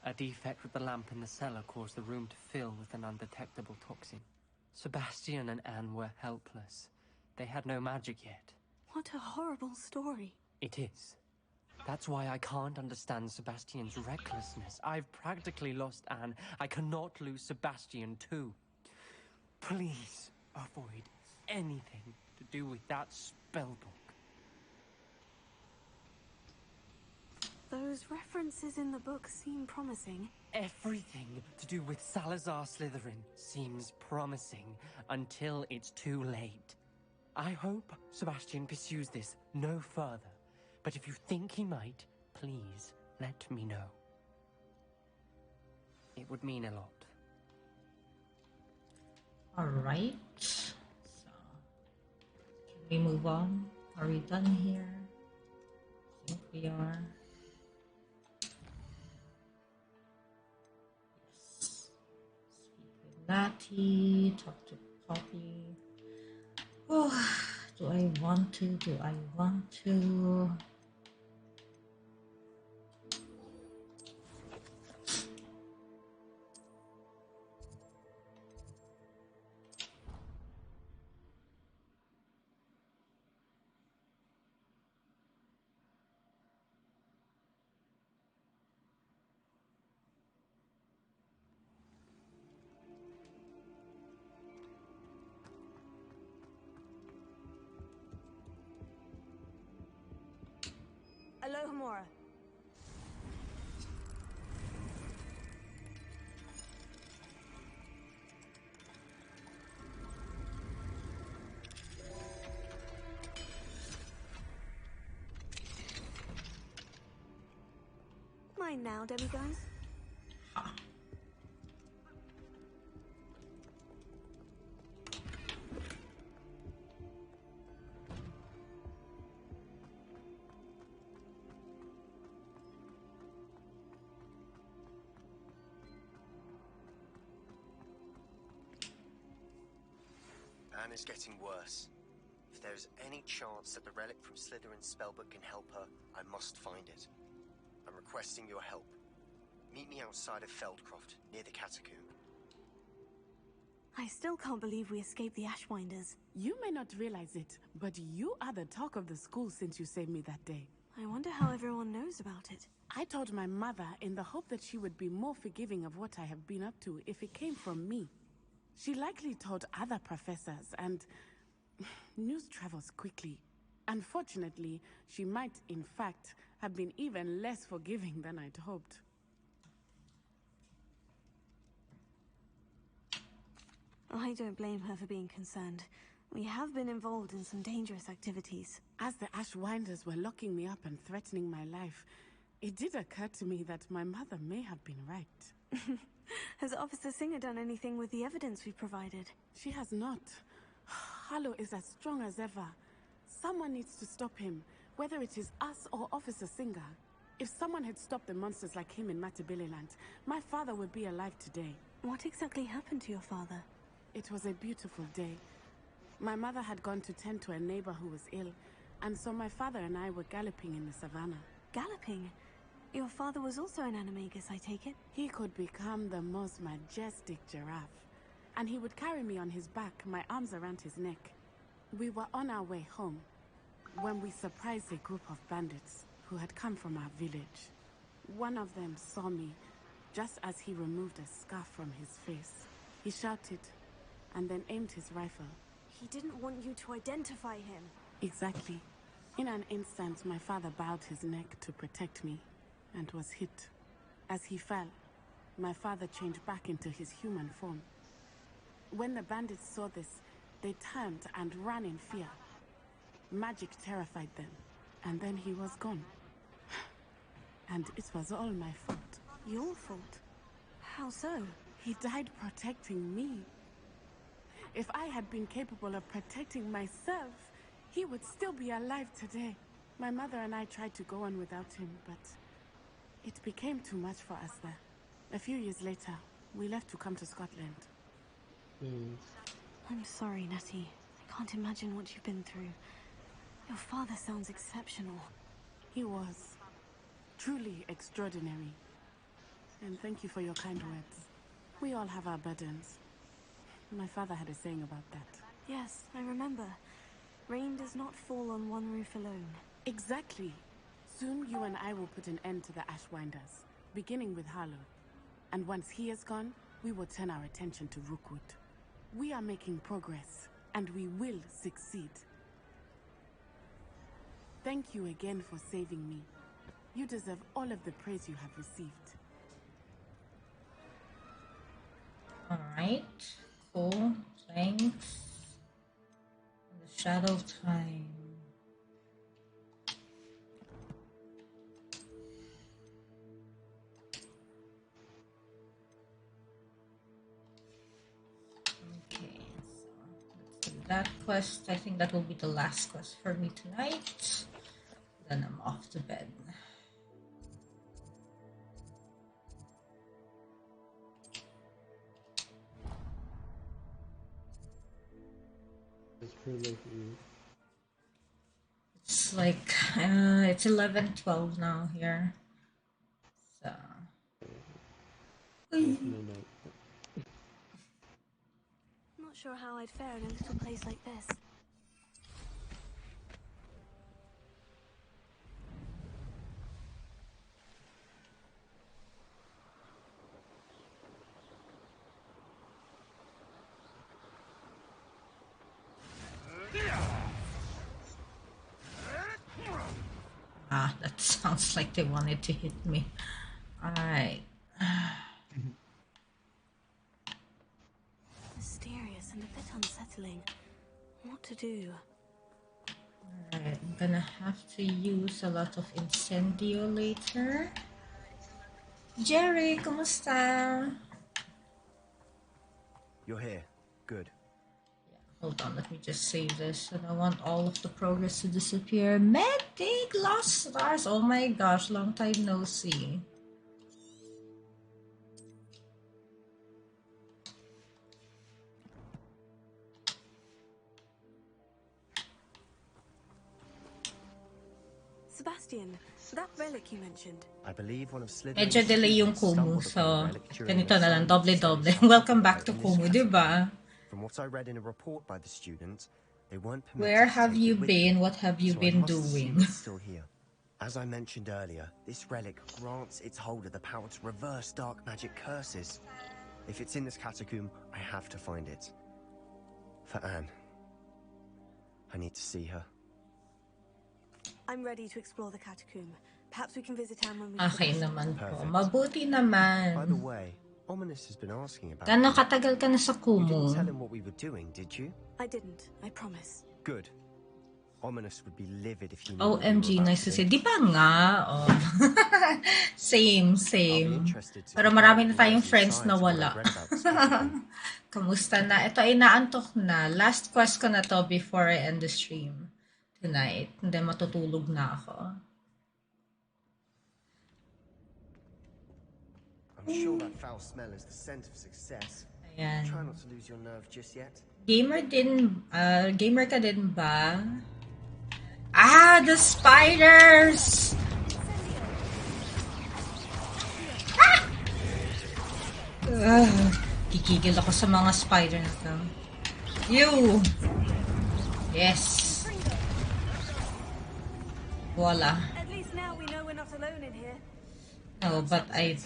A defect with the lamp in the cellar caused the room to fill with an undetectable toxin. Sebastian and Anne were helpless. They had no magic yet. What a horrible story. It is. That's why I can't understand Sebastian's recklessness. I've practically lost Anne. I cannot lose Sebastian too. Please avoid anything to do with that spellbook. Those references in the book seem promising. Everything to do with Salazar Slytherin seems promising until it's too late. I hope Sebastian pursues this no further. But if you think he might, please let me know. It would mean a lot. Alright. So, can we move on? Are we done here? I think we are. Yes. Speak with Natty, talk to Poppy. Oh, do I want to? Do I want to? Alohomora. Mine now, demiguise. Anne is getting worse. If there is any chance that the relic from Slytherin's spellbook can help her, I must find it. I'm requesting your help. Meet me outside of Feldcroft, near the catacomb. I still can't believe we escaped the Ashwinders. You may not realize it, but you are the talk of the school since you saved me that day. I wonder how everyone knows about it. I told my mother in the hope that she would be more forgiving of what I have been up to if it came from me. She likely told other professors, and news travels quickly. Unfortunately, she might, in fact, have been even less forgiving than I'd hoped. I don't blame her for being concerned. We have been involved in some dangerous activities. As the Ashwinders were locking me up and threatening my life, it did occur to me that my mother may have been right. Has Officer Singer done anything with the evidence we provided? She has not. Harlow is as strong as ever. Someone needs to stop him, whether it is us or Officer Singer. If someone had stopped the monsters like him in Matabeleland, my father would be alive today. What exactly happened to your father? It was a beautiful day. My mother had gone to tend to a neighbor who was ill, and so my father and I were galloping in the savannah. Galloping? Your father was also an animagus, I take it? He could become the most majestic giraffe, and he would carry me on his back, my arms around his neck. We were on our way home when we surprised a group of bandits who had come from our village. One of them saw me just as he removed a scarf from his face. He shouted and then aimed his rifle. He didn't want you to identify him. Exactly. In an instant, my father bowed his neck to protect me and was hit. As he fell, my father changed back into his human form. When the bandits saw this, they turned and ran in fear. Magic terrified them, and then he was gone. And it was all my fault. Your fault? How so? He died protecting me. If I had been capable of protecting myself, he would still be alive today. My mother and I tried to go on without him, but it became too much for us there. A few years later, we left to come to Scotland. I'm sorry, Natty. I can't imagine what you've been through. Your father sounds exceptional. He was. Truly extraordinary. And thank you for your kind words. We all have our burdens. My father had a saying about that. Yes, I remember. Rain does not fall on one roof alone. Exactly. Soon you and I will put an end to the Ashwinders, beginning with Harlow. And once he is gone, we will turn our attention to Rookwood. We are making progress, and we will succeed. Thank you again for saving me. You deserve all of the praise you have received. Alright, cool, thanks. The Shadow of Time. Okay, so let's do that quest. I think that will be the last quest for me tonight. Then I'm off to bed. It's pretty late for you. It's like it's 11:12 now here. So Midnight. I'm not sure how I'd fare in a little place like this. that sounds like they wanted to hit me. Alright. Mysterious and a bit unsettling. What to do? Alright, I'm gonna have to use a lot of incendio later. Jerry, kumusta? You're here. Good. Hold on, let me just save this. And I want all of the progress to disappear. Medic, lost stars. Oh my gosh, long time no see. Sebastian, that relic you mentioned. I believe one of Slytherin's Medyo delay yung Kumu, so ganito na lang, doble-doble. Welcome back to Kumu, diba? From what I read in a report by the students, they weren't permitted. Where to have take you it with been? them, What have you so I been must assume doing? it's still here. As I mentioned earlier, this relic grants its holder the power to reverse dark magic curses. If it's in this catacomb, I have to find it. For Anne. I need to see her. I'm ready to explore the catacomb. Perhaps we can visit Anne when we Okay finish. naman po. Perfect. Mabuti By the naman. way, Ominous has been asking about Gano'ng you. katagal ka na sa You didn't tell Kumu? him what we were doing, did you? I didn't, I promise. Good. Ominous would be livid if you knew what we were OMG, about nice to to see. do. Di ba nga? Oh. Same, I'll be same. interested to Pero compare marami na what tayong lies friends inside na to what wala. I've read about this catacomb. Kamusta na? Ito ay naantok na. Last quest ko na to before I end the stream tonight. And then matutulog na ako. I'm sure that foul smell is the scent of success. Ayan. Try not to lose your nerve just yet. Gamer ka din ba? Ah, the spiders! Ah! Gigigil ako sa mga spider na to. You! Yes! Voila. At least now we know we're not alone in here. No, but I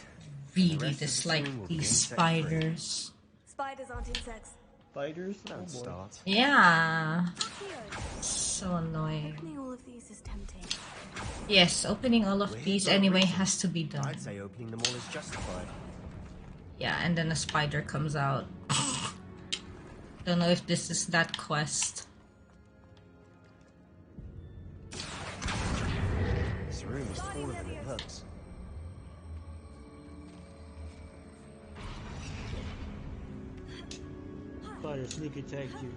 really dislike these spiders. Spiders aren't insects. Spiders? Oh Don't boy. start. Yeah. So annoying. Opening all of these is tempting. Yes, opening all of these anyway has to be done. I'd say opening them all is justified. Yeah, and then a spider comes out. Don't know if this is that quest. This room is fuller than it looks. Spider sneak attacked you.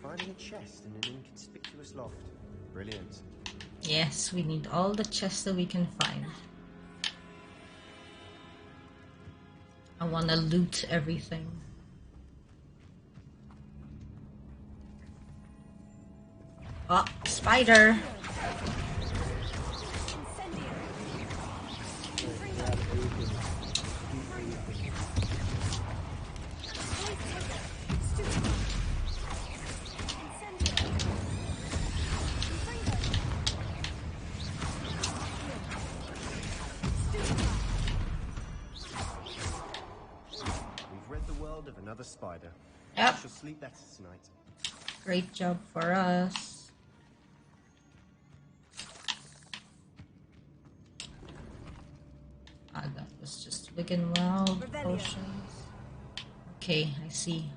Finding a chest in an inconspicuous loft. Brilliant. Yes, we need all the chests that we can find. I wanna loot everything. Oh, spider! We've rid the world of another spider. Yep. I shall sleep better tonight. Great job for us. Ah, that was just Wiggenweld potions. Okay, I see.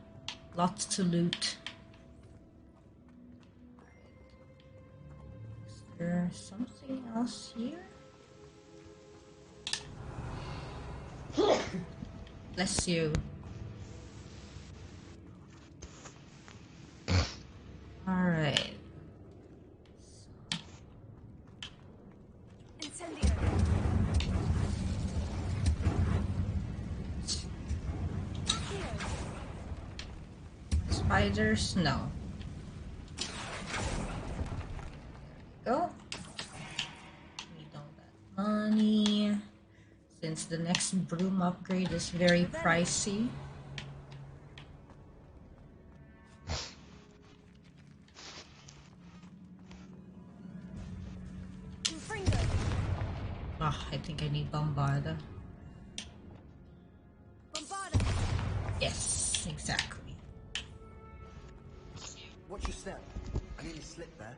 Lots to loot. Is there something else here? Bless you. spiders? No. Go. Need all that money. Since the next broom upgrade is very pricey. I think I need Bombarda. Yes, exactly. Watch your step. I nearly slipped there.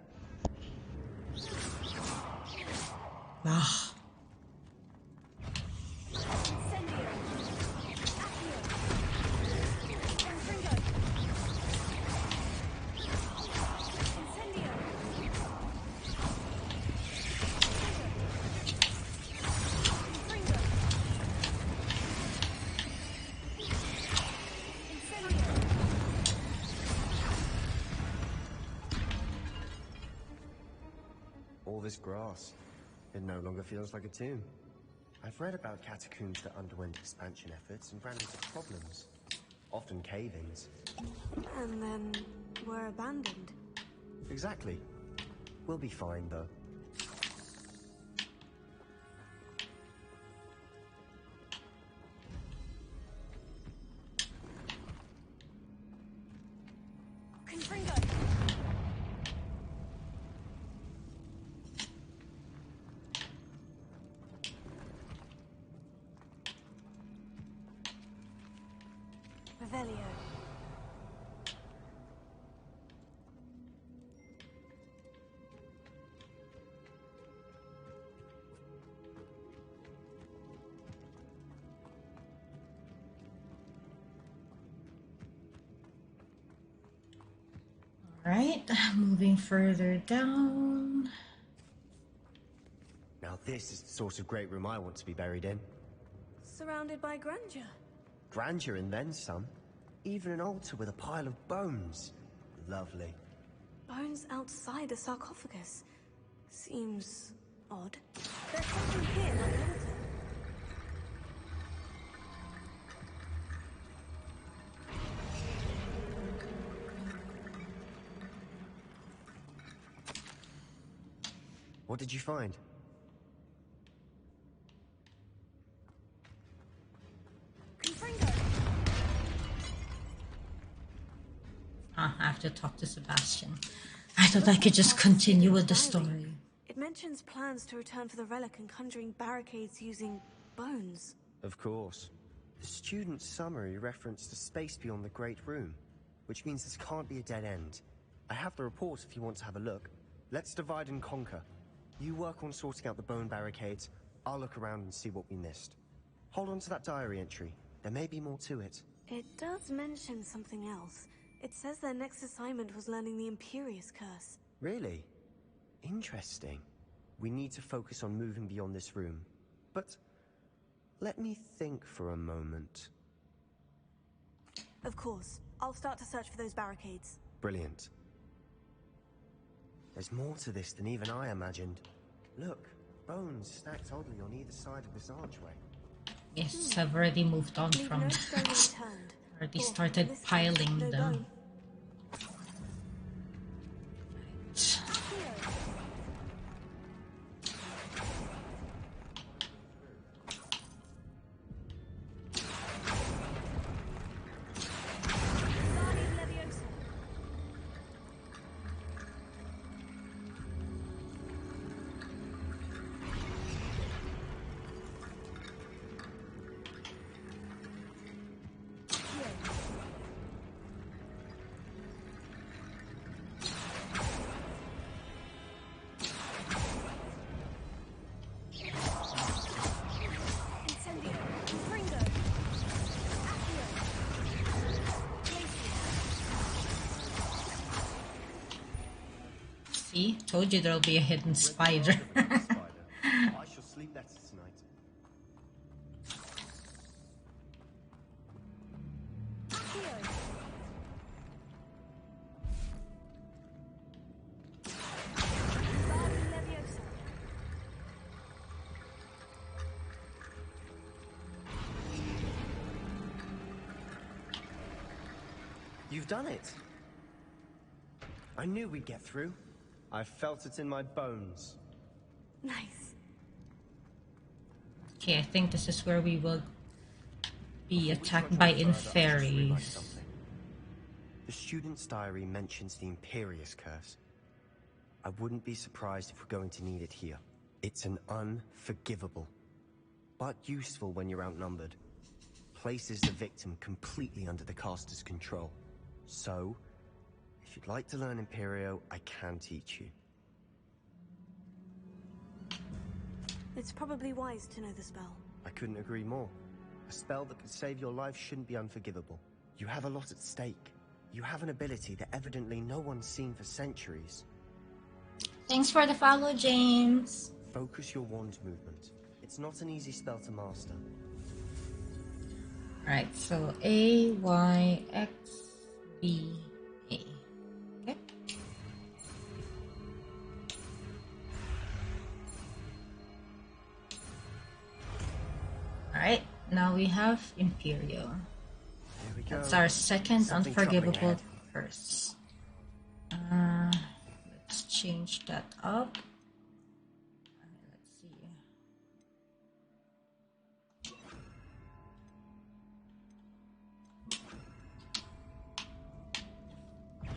All this grass, it no longer feels like a tomb. I've read about catacombs that underwent expansion efforts and ran into problems, often cave-ins. And then were abandoned. Exactly. We'll be fine, though. Revelio. Alright, moving further down. Now this is the sort of great room I want to be buried in. Surrounded by grandeur. Grandeur and then some. Even an altar with a pile of bones. Lovely. Bones outside a sarcophagus. Seems odd. There's something here on the altar. What did you find? I have to talk to Sebastian. I thought I could just continue with the story. It mentions plans to return for the relic and conjuring barricades using bones. Of course. The student's summary referenced a space beyond the Great Room, which means this can't be a dead end. I have the report if you want to have a look. Let's divide and conquer. You work on sorting out the bone barricades. I'll look around and see what we missed. Hold on to that diary entry. There may be more to it. It does mention something else. It says their next assignment was learning the Imperious Curse. Really? Interesting. We need to focus on moving beyond this room. But let me think for a moment. Of course. I'll start to search for those barricades. Brilliant. There's more to this than even I imagined. Look, bones stacked oddly on either side of this archway. Yes, I've already moved on Leave from no that. stone unturned. Already Or, started in this case, piling no them. bone. See? Told you there'll be a hidden spider. I shall sleep better tonight. You've done it. I knew we'd get through. I felt it in my bones. Nice. Okay, I think this is where we will be attacked Before by we trudge any further, I just realized infairies. something. The student's diary mentions the Imperious Curse. I wouldn't be surprised if we're going to need it here. It's an unforgivable, but useful when you're outnumbered. Places the victim completely under the caster's control. So, if you'd like to learn Imperio, I can teach you. It's probably wise to know the spell. I couldn't agree more. A spell that could save your life shouldn't be unforgivable. You have a lot at stake. You have an ability that evidently no one's seen for centuries. Thanks for the follow, James. Focus your wand movement. It's not an easy spell to master. Right, so A, Y, X, B, A. Okay. Alright, now we have Imperio. Here we go. That's our second Something troubling unforgivable ahead. curse. Let's change that up. Let's see.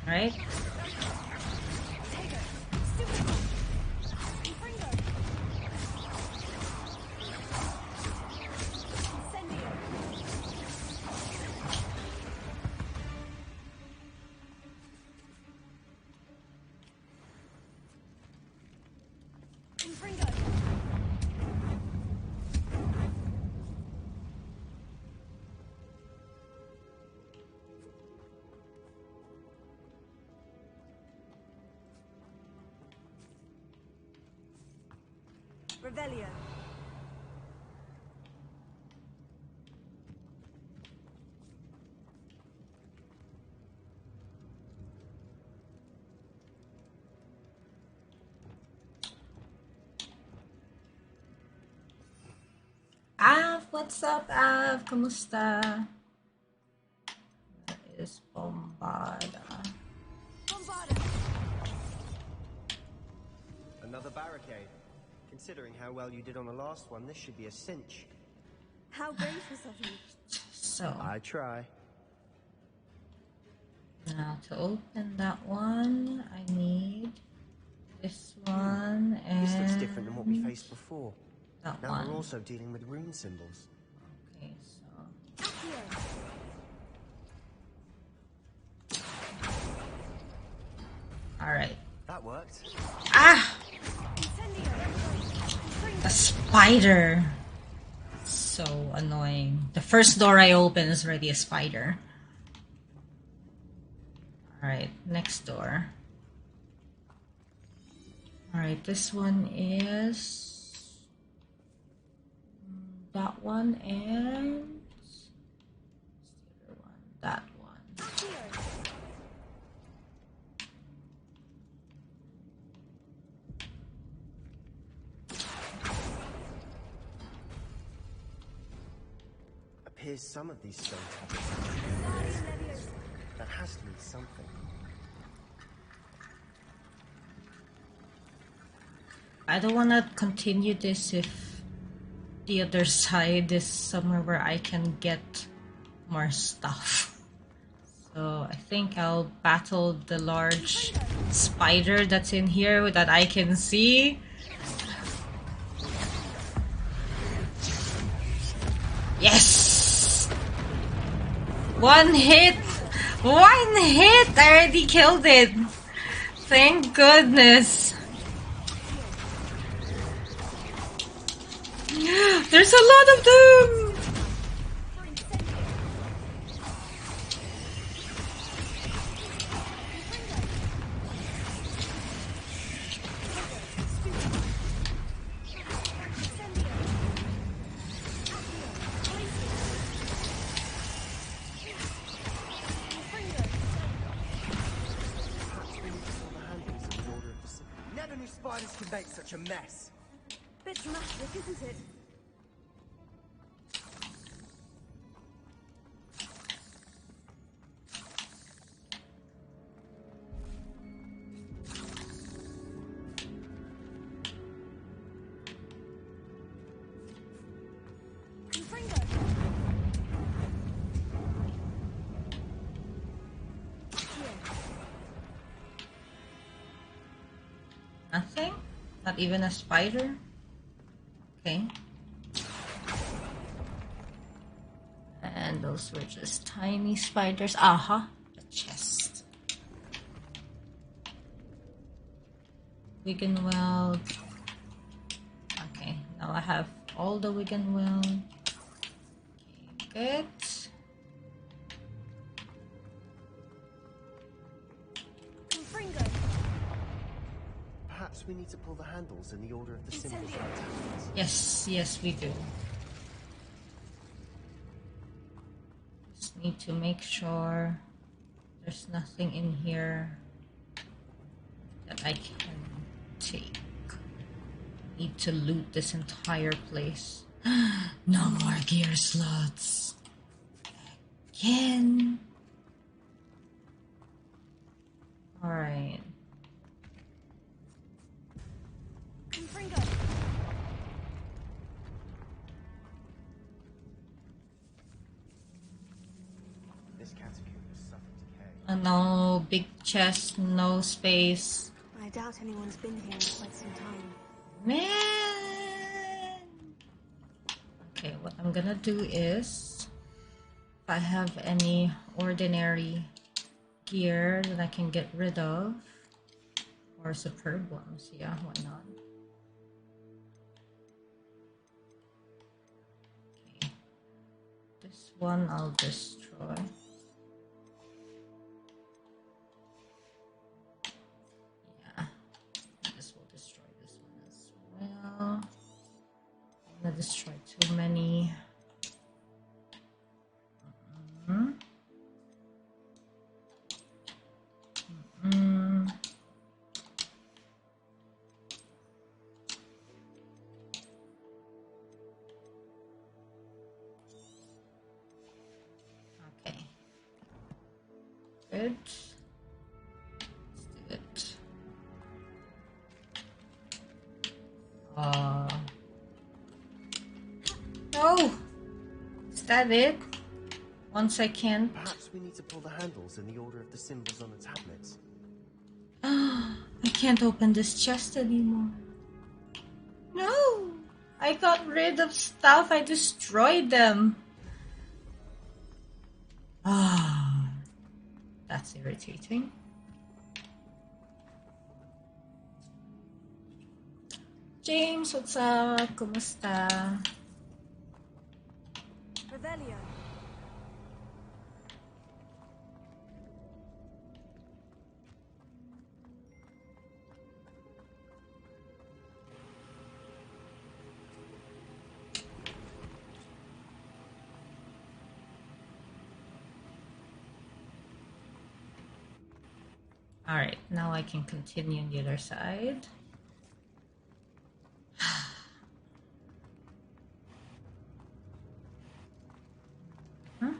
Right? Revelio. Av, what's up, Av? Kamusta? That is Bombada. Another barricade. Considering how well you did on the last one, this should be a cinch. How gracious of you. So, I try. now to open that one, I need this one and This looks different than what we faced before. that Now one. we're also dealing with rune symbols. Okay, so alright. That worked. Ah! A spider. So annoying. The first door I open is already a spider. Alright, next door. Alright, this one is that one and the other one, that one. Appears some of these stone tablets. That has to mean something. I don't want to continue this if the other side is somewhere where I can get more stuff. So I think I'll battle the large spider that's in here that I can see. Yes! One hit! One hit! I already killed it! Thank goodness! There's a lot of them! Never knew spiders could make such a mess. Bit dramatic, isn't it? Nothing? Not even a spider? Okay. And those were just tiny spiders. Aha! A chest. Wiggenweld. Okay, now I have all the Wiggenweld. Okay, good. Perhaps we need to pull the handles in the order of the symbols on the tablets. Yes, yes, we do. Just need to make sure there's nothing in here that I can take. Need to loot this entire place. No more gear slots. Again. Alright. This catacomb is suffering decay. No big chest, no space. I doubt anyone's been here in quite some time. Man! Okay, what I'm gonna do is, if I have any ordinary gear that I can get rid of, or superb ones, yeah, why not? Okay, this one I'll destroy. I'm gonna destroy too many. Okay. Good. Let's do it. No! Is that it? One second. Perhaps we need to pull the handles in the order of the symbols on the tablets. I can't open this chest anymore. No! I got rid of stuff. I destroyed them. Ah, that's irritating. James, what's up? Kumusta? Revelio. Alright, now I can continue on the other side. Huh?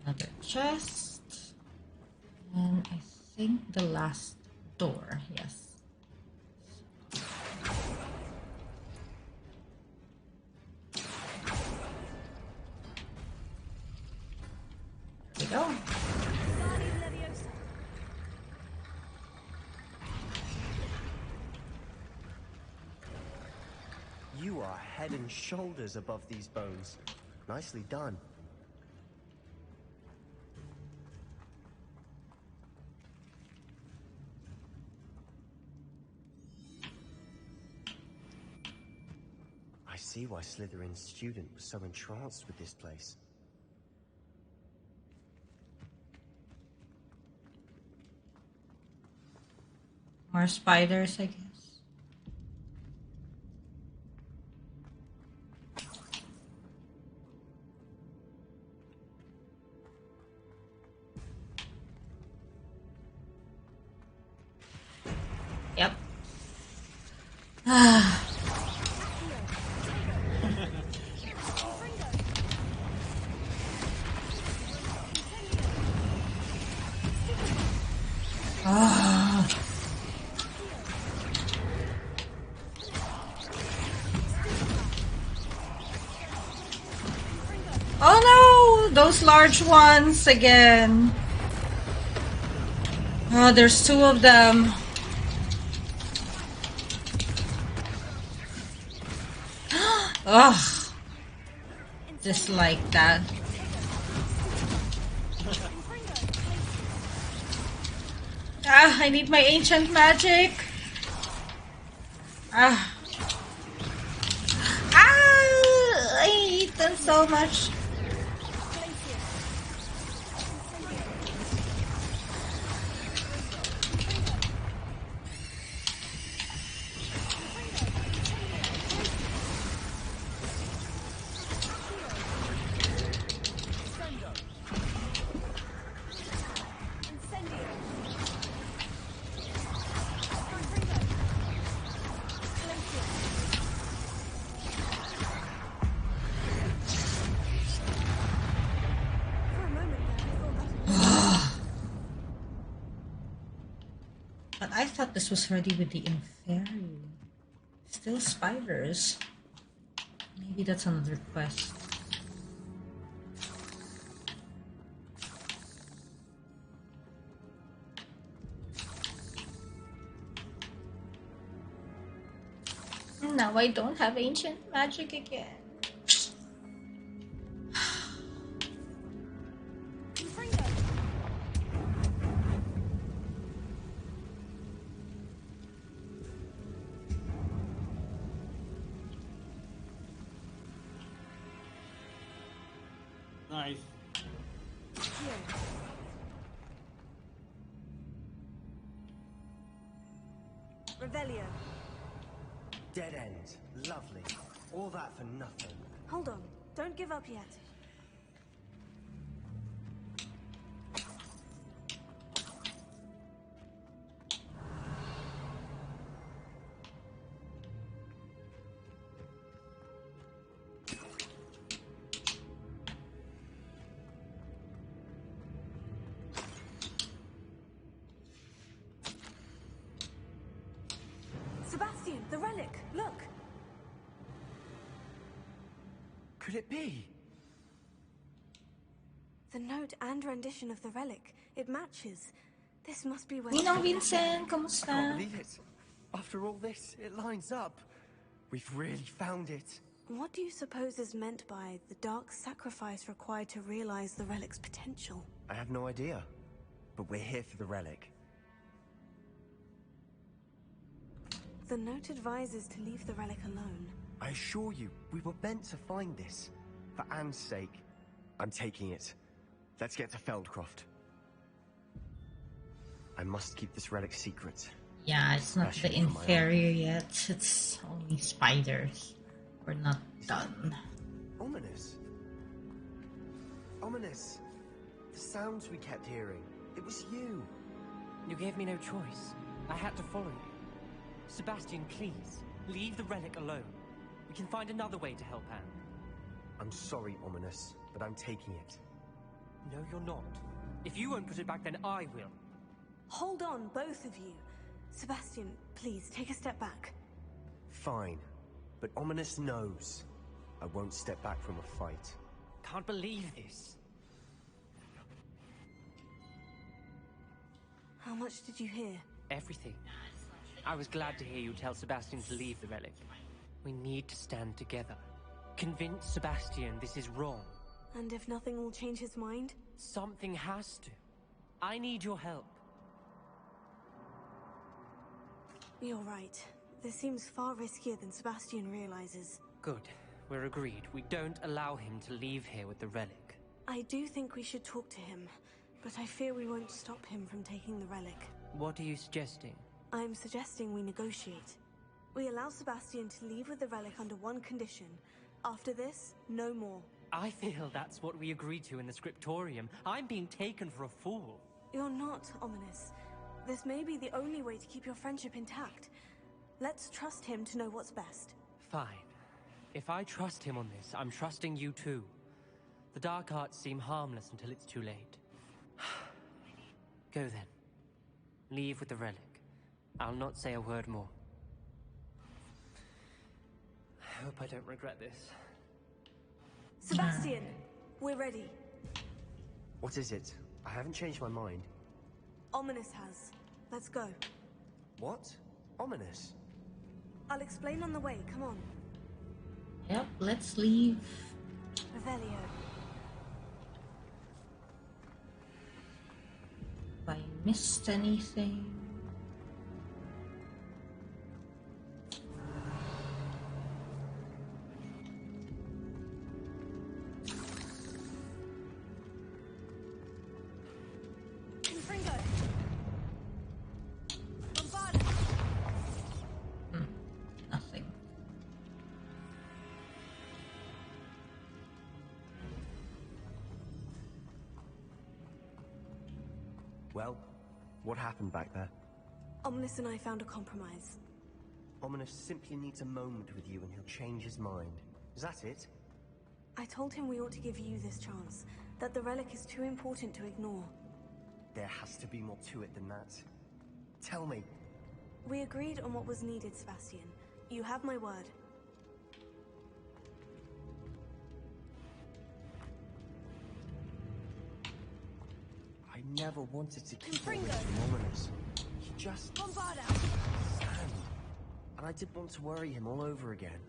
Another chest, and I think the last door, yes. There we go. You are head and shoulders above these bones. Nicely done. I see why Slytherin's student was so entranced with this place. More spiders, I guess. Yep. Oh no! Those large ones again. Oh, there's two of them. Ugh. Just like that. Ah, I need my ancient magic. Ah. Ah, I hate them so much. But I thought this was ready with the Inferi. Still spiders. Maybe that's another quest. Now I don't have ancient magic again. Nice. Revelio. Dead end. Lovely. All that for nothing. Hold on. Don't give up yet. Sebastian, the relic. Look. Could it be? The note and rendition of the relic. It matches. This must be where... Ninong Vincent, I can't kamusta? believe it. After all this, it lines up. We've really found it. What do you suppose is meant by the dark sacrifice required to realize the relic's potential? I have no idea. But we're here for the relic. The note advises to leave the relic alone. I assure you, we were meant to find this. For Anne's sake. I'm taking it. Let's get to Feldcroft. I must keep this relic secret. Yeah, it's not the Especially for my inferior yet. It's only spiders. We're not done. Ominous. Ominous. The sounds we kept hearing. It was you. You gave me no choice. I had to follow you. Sebastian, please, leave the relic alone. We can find another way to help Anne. I'm sorry, Ominous, but I'm taking it. No, you're not. If you won't put it back, then I will. Hold on, both of you. Sebastian, please, take a step back. Fine. But Ominous knows. I won't step back from a fight. Can't believe this. How much did you hear? Everything. I was glad to hear you tell Sebastian to leave the relic. We need to stand together. Convince Sebastian this is wrong. And if nothing will change his mind? Something has to. I need your help. You're right. This seems far riskier than Sebastian realizes. Good. We're agreed. We don't allow him to leave here with the relic. I do think we should talk to him, but I fear we won't stop him from taking the relic. What are you suggesting? I'm suggesting we negotiate. We allow Sebastian to leave with the relic under one condition. After this, no more. I feel that's what we agreed to in the scriptorium. I'm being taken for a fool. You're not, Ominous. This may be the only way to keep your friendship intact. Let's trust him to know what's best. Fine. If I trust him on this, I'm trusting you too. The dark arts seem harmless until it's too late. Go then. Leave with the relic. I'll not say a word more. I hope I don't regret this. Sebastian! We're ready. What is it? I haven't changed my mind. Ominous has. Let's go. What? Ominous? I'll explain on the way. Come on. Yep, let's leave. Revelio. If I missed anything. Nothing. Well, what happened back there? Ominous and I found a compromise. Ominous simply needs a moment with you and he'll change his mind. Is that it? I told him we ought to give you this chance, that the relic is too important to ignore. There has to be more to it than that. Tell me. We agreed on what was needed, Sebastian. You have my word. I never wanted to keep all this from Ominous. He just... Bombarda! Sand. And I didn't want to worry him all over again.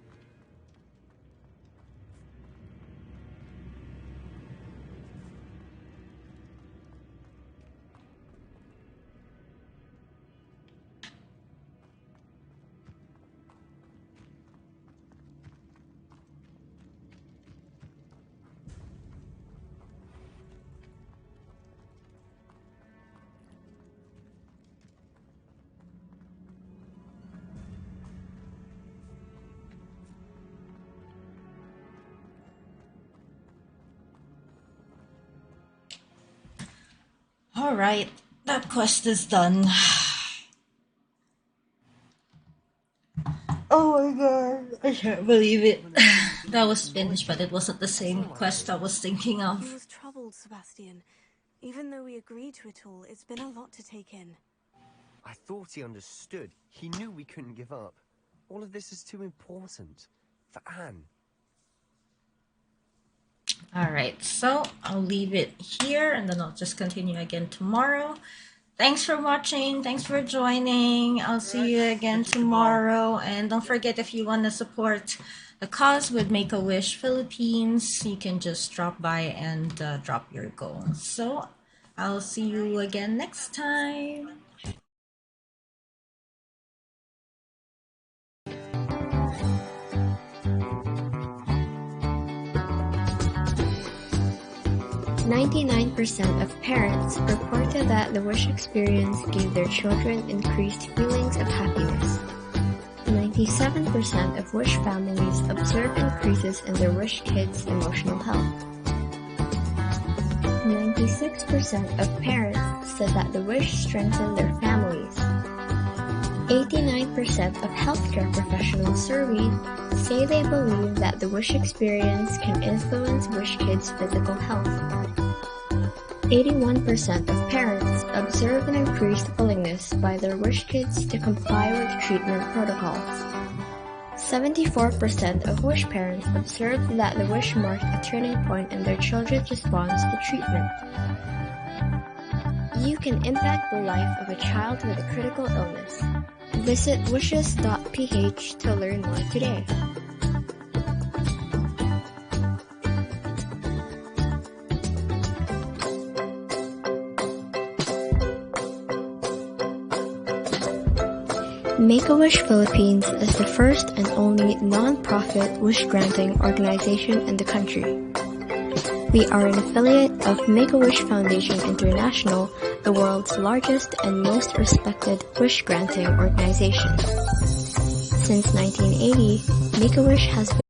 Alright, that quest is done. Oh my god, I can't believe it. That was finished, but it wasn't the same quest I was thinking He of. was troubled, Sebastian. Even though we agreed to it all, it's been a lot to take in. I thought he understood. He knew we couldn't give up. All of this is too important. For Anne. Alright, so I'll leave it here and then I'll just continue again tomorrow. Thanks for watching. Thanks for joining. I'll see you again tomorrow. And don't forget, if you want to support the cause with Make-A-Wish Philippines, you can just drop by and drop your goal. So I'll see you again next time. "99% of parents reported that the Wish experience gave their children increased feelings of happiness. 97% of Wish families observed increases in their Wish kids' emotional health. 96% of parents said that the Wish strengthened their families. 89% of healthcare professionals surveyed say they believe that the Wish experience can influence Wish kids' physical health. 81% of parents observe an increased willingness by their Wish kids to comply with treatment protocols. 74% of Wish parents observed that the Wish marked a turning point in their children's response to treatment. You can impact the life of a child with a critical illness. Visit wishes.ph to learn more today. Make-A-Wish Philippines is the first and only non-profit wish-granting organization in the country. We are an affiliate of Make-A-Wish Foundation International, the world's largest and most respected wish-granting organization. Since 1980, Make-A-Wish has been